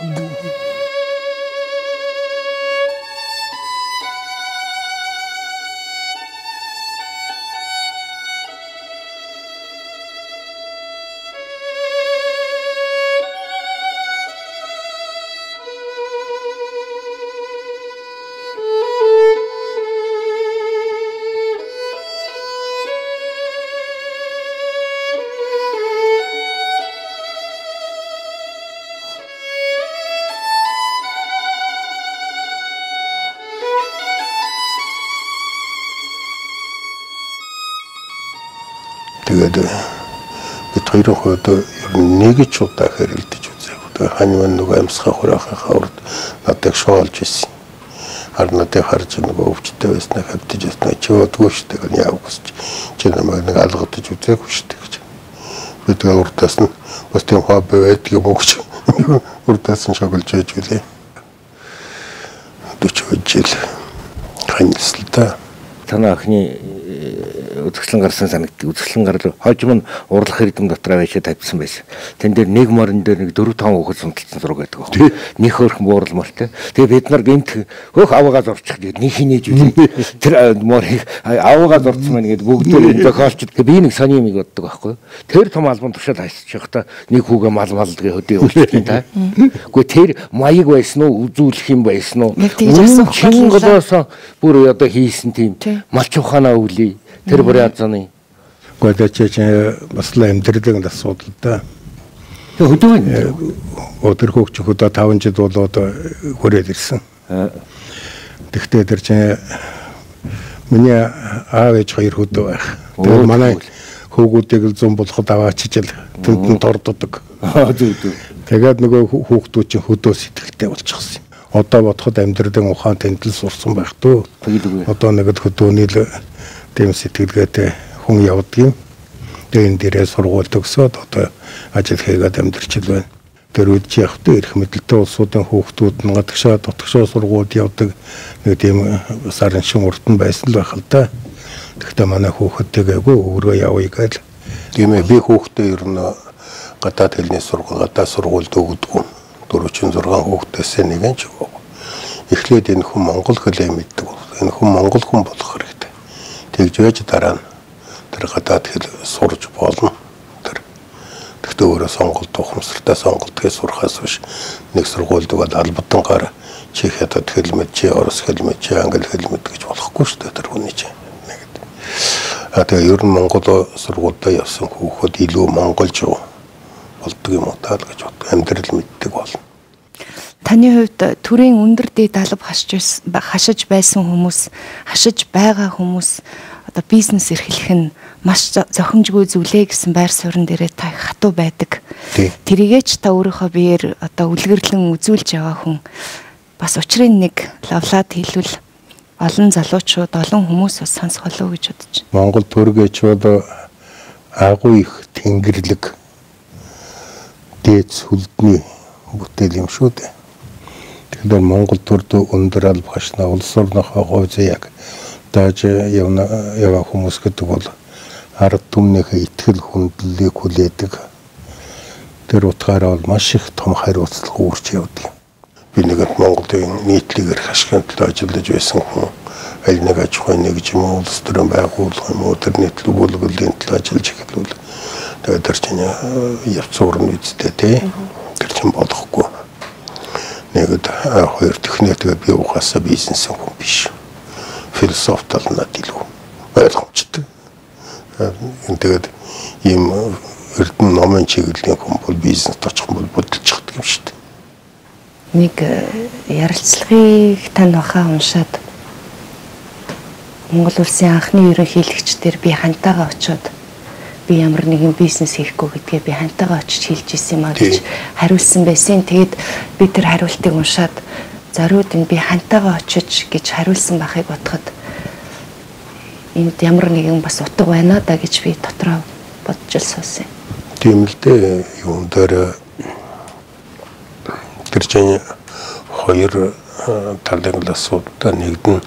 Тэгээд бид хоёрын хувьд нэг ч удаа хэрэлдэж үзээгүй. Тэгээд хань нөгөө амьсгаа хураахаа урд надад шоолж ирсэн. Харин надад харж нөгөө өвчтэй байснаа хэвдэж яснаа чи удгүй шүү дээ. Яав гэж чи намайг нэг алгадаж үзээгүй шүү дээ гэж. Би тэгээд урдаас нь бас тийм хобби байдаг юм уу гэж урдаас нь шоглож байж үлээ. 40 жил ханьсал та. Танай охины үзэсгэлэн гарсан санагддаг. Үзэсгэлэн гар хожим нь урлах эрдэм дотроо байшаа тавьсан байсан. Тэн дээр нэг морин дээр нэг 4-5 хүүхэд сунталсан зураг байдаг байхгүй. Них хөрхөн бууралмалтай. Тэгээ бид нар гинт хөөх аваагаа зурчих гээд нэг хийнэж үлээ. Тэр морийг аваагаа зурцсан байна гээд бүгдээр зохиолчд би нэг сони юм боддог байхгүй. Тэр том албан тушаал хайсчих та нэг хүүгээ малгалгээ хөдөө явуулчих та. Гэхдээ тэр маяг байсан уу үзүүлэх юм байсан уу? Чинголоос бүр одоо хийсэн тийм малч ухаанаа өвлий. Тэр бүр язаны. Гэхдээ бас л амьдралын асуудал да. Хөдөө өдөр хөгч хөдөө 5 жил болоод хүрээд ирсэн. Тэгтээ тэр чинь миний аав ээж хоёр хөдөө байх. Тэгээд манай хүүгүүдийг л зам болоход аваачиж л тэнд торддог. Тэгээд нөгөө хүүхдүүд чинь хөдөө сэтгэлтэй болчихсон. Одоо бодоход амьдралын ухаан тэнд л сурсан байх дөө. Одоо нэг л хөдөөний л тийм сэтгэлгээтэй хүн явдаг юм. Тэгээд энэ дээрээ сургууль төгсөөд одоо ажил хийгээд амьдарч байна. Тэр үед явахдаа эрх мэдэлтэй улсуудын хүүхдүүд нь гадагшаа дотгошоо сургууль явдаг нэг тийм сарын шин урд нь байсан л байх л да. Тэгэхдээ манай хүүхдтэйгээгүй өөрөө явъя гэж. Тийм ээ би хүүхдээ ер нь гадаад хэлний сургууль гадаад сургуульд өгдөг. 406 хүүхдээсээ нэг нь ч өгөө. Эхлээд энэ хүн монгол хэлээ мэддэг. Энэ хүн монгол хүн болох хэрэгтэй. Тэгж байж дараа нь тэр гадаад хэл сурж болно. Тэгтээ өөрөө сонголт ухамсартай сонголтыг сурахаас биш нэг сургуульд бол албадангаар чи хятад хэл мэд чи орос хэл мэд чи англи хэл мэд гэж болохгүй шүү дээ тэр хүний чинь. Тэгээ ер нь монгол сургуультай явсан хүүхэд илүү монголч болдог юм уу таа гэж бод амьдрал мэддэг болно. Таны хувьд төрийн өндөр дээд алба хашиж байсан хүмүүс, хашиж байгаа хүмүүс одоо бизнес эрхлэх нь маш зохимжгүй зүйлээ гэсэн байр суурин дээрээ та хатуу байдаг. Тэрийгээ ч та өөрийнхөө биеэр одоо үлгэрлэн үзүүлж яваа хүн бас учрын нэг лавлаад хэлвэл олон залуучууд, олон хүмүүс бас сонсох болов гэж бодож байна. Монгол төргөч бол агуу их тэнгэрлэг дээд сүлдний бүтээл юм шүү дээ. Тэгэхээр Монгол төрд өндөр алба хашна улс орныхоо хувьд яг тааж яваа хүмүүс гэдэг бол ард түмнийхээ итгэл хүндлэлийг хүлээдэг. Тэр утгаараа бол маш их том хариуцлага үүрч явдаг. Би нэгэнт Монголын нийтлэгээр хашгирын төлөө ажиллаж байсан хүн аль нэг аж ахуй нэгжим улс төрийн байгууллага юм уу тэр нийтлэг бүлэглэлийн төлөө ажиллаж эхлүүл. Тэгээд тэр чинь явцуурны үедээ тий тэр чинь болохгүй. Нэгд хоёр техникээр би угаасаа бизнесийн хүн биш. Философи талнаа илүү ойлгомжтой. Тэгээд ийм эрдэнэ номын чиглэлийн хүн бол бизнест очих бол бодолцохдаг юм шүү дээ. Нэг ярилцлагыг тань бахаа уншаад Монгол улсын анхны ерөнхийлөгчдөр би хантайгаа очиод би ямар нэгэн бизнес хийхгүй гэдгээ би хантайгаа очиж хэлж ирсэн юм аа гэж хариулсан байсан. Тэгээд би тэр хариултыг уншаад зориуд нь би хантайгаа очиж гэж хариулсан байхыг бодоход энд ямар нэгэн бас утга байна да гэж би дотроо бодож л суусан. Тийм л дээ юм дээр тэр чинь хоёр талын асуудал нэгд нь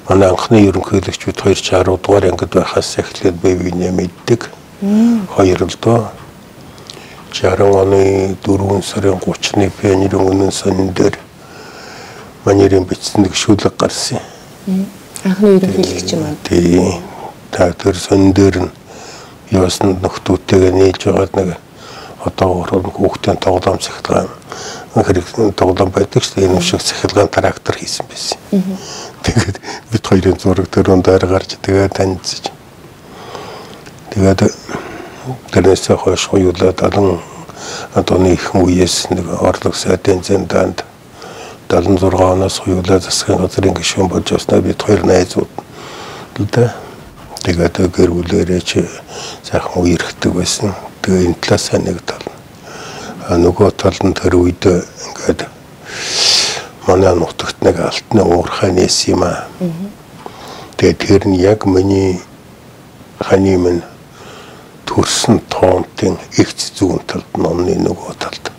манай анхны ерөнхийлөгчид 260 дугаар ангид байхаас эхлээд бие биенээ мэддэг. Хоёр л доо 60 оны 4 сарын 30-ны пионерын үнэн сонин дээр манерын бичсэн нэг шүлэг гарсан. Анхны ерөнхийлөгч юм аа. Тий. Тэр сонин дээр нь яасан нөхдүүдтэйгээ нийлж байгаад нэг одоо хүүхдийн тоглоом цахилгаан хэрэг тоглоом байдаг шүү дээ. Энэ шиг цахилгаан трактор хийсэн байсан. Тэгээд бид хоёрын зураг төрөнд дээр гарч тэгээд танилцж. Тэгээд тэрнээс хойш хоёулаа талан одооны их үеэс нэг орлого сайдын зэндаанд 76 оноос хоёулаа засгийн газрын гишүүн болж явснаа бид хоёр найзууд л да. Тэгээд гэр бүлээрээ чи сайхан үерхдэг байсан. Тэгээ энэ талаас нэг тал. Нөгөө тал нь тэр үед ингээд манай нутагт нэг алтны уурхай нээс юм аа. Тэгээд тэр нь яг миний ханы минь төрсөн тоонтын ихц зүүн талд номны нөгөө талд.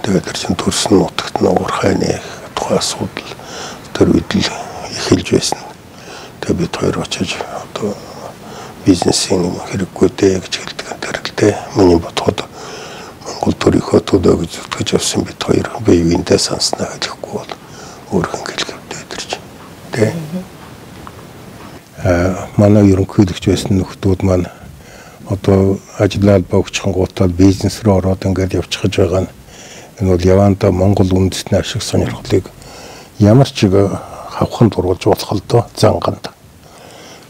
Тэгээд тэр чинь төрсөн нутагт нэг уурхай нэх тухай асуудал тэр үед л эхэлж байсан. Тэгээд бид хоёр очиж одоо бизнесийн хэрэггүй дээ гэж хэлдэг энэ төрөлтэй. Миний бодоход Монгол төрийнхөө төлөө гэж зүтгэж явсан бид хоёр бие биендээ санснаа гэхгүй бол өөрхөн гэлгэвтэй тэр чинь. Тэ. Манай ерөнхийлөгч байсан нөхдүүд маань одоо ажиллаад богчхон гутал бизнес рүү ороод ингээд явчихж байгаа нь энэ бол яванда Монгол үндэсний ашиг сонирхлыг ямар ч хавхан дургуулж болох л доо занганд.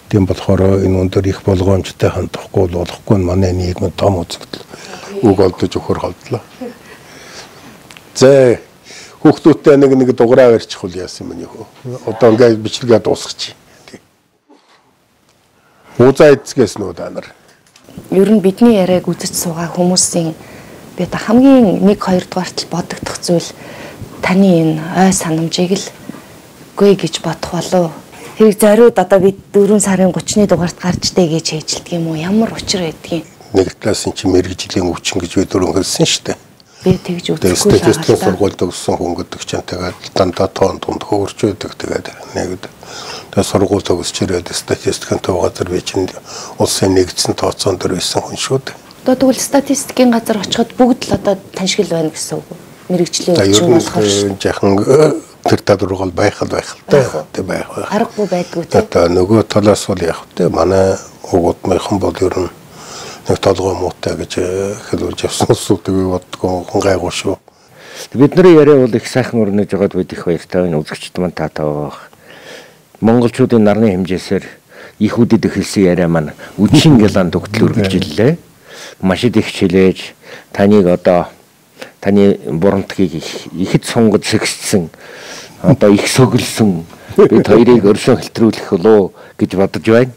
Тийм болохоор энэ өндөр их болгоомжтой хандахгүй болохгүй манай нийгмийн том үзэгдэл үг олдож өгөхөр холдлоо. За хүүхдүүдтэй нэг дугаараа барьчих үл яасан юм нөхөө. Одоо ингээд бичлэгээ дуусгачих. Уузаа эцгээс нөө данар. Ер нь бидний яриаг үзэж суугаа хүмүүсийн би одоо хамгийн 1-2 дугаарт л бодогдох зүйл таны энэ ой санамжийг л үгүй гэж бодох болов. Хэрэг зориуд одоо бид 4 сарын 30-ны дугаарт гарч дээ гэж хэлдэг юм уу? Ямар учир байдгийг. Нэг талаас нь чи мэрэгжлийн өвчин гэж бид өрөнгөлсөн шүү дээ. Би тэгж үзэхгүй. Статистикийн сургуульд өгсөн хүн гэдэг чинь тэгээд дандаа тоон тунд хөвөрч байдаг. Тэгээд нэг тэгээд сургууль төгсч ирээд статистикийн төв газар би чинь улсын нэгдсэн тооцоон дээр байсан хүн шүү дээ. Одоо тэгвэл статистикийн газар очиход бүгд л одоо таньшгил байна гэсэн үг. Мэргэжлийн өчиг болохоор шүү. Жахан тэр тадруугал байх л та. Тэг байх. Аргагүй байдгүй те. Одоо нөгөө талаас бол яг тэ манай угуудмынхан бол ер нь нэг толгой муутай гэж хэлүүлж явсан сүлдгийг боддгоо хүн гайгүй шүү. Бидний яриа бол их сайхан өрнөж байгаад бид их баяртай байна. Үзэгчд маань таатай байгаа. Монголчуудын нарны хэмжээсээр ихүүдэд эхэлсэн яриа маань үдшин гялан төгтөл үргэлжиллээ. Маш их хичээлээж таныг одоо таны бурамтгийг ихэд сунгаж сэгссэн одоо их сөглсөн бид хоёрыг өршөө хэлтрүүлэх болоо гэж бодож байна.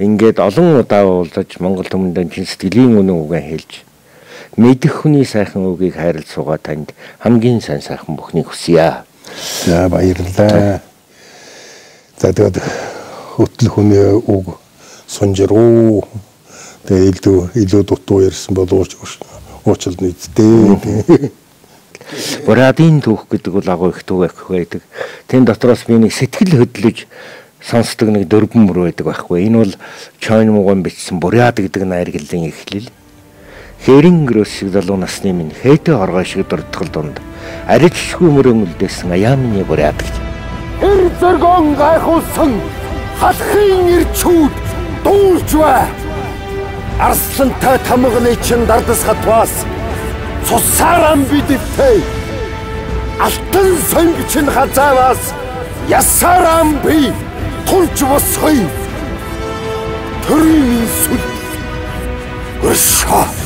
Ингээд олон удаа уулзаж Монгол түмэндээ чин сэтгэлийн үнэн үгэн хэлж мэдэх хүний сайхан үгийг хайрлаж суугаа танд хамгийн сайн сайхан бүхнийг хүсье. За баярлалаа. За тэгээд хөтөл хүний үг сонжроо. Тэгээд илүү дутуу ярьсан боловч уучлал нийтдээ. Бураадын түүх гэдэг бол агуу их түүх байдаг. Тэн дотроос би нэг сэтгэл хөдлөж сонсдог нэг дөрвөн мөр байдаг байхгүй. Энэ бол Чойн мууган бичсэн Буряд гэдэг найргалын эхлэл. Хэрэн гэрөөс шиг залуу насны минь хээтэй оргой шиг дурдгал дунд аричгүй мөрөн үлдээсэн аяамны Буряд гэж. Эр зөргөн гайхуулсан халахын ирчүүд дуулж бай. Арслантай тамганы чин дардас хатваас цусаран бидтэй. Алтан сонгочин хазааваас ясаран би тулж босхой. Төрийн сүл өршөө.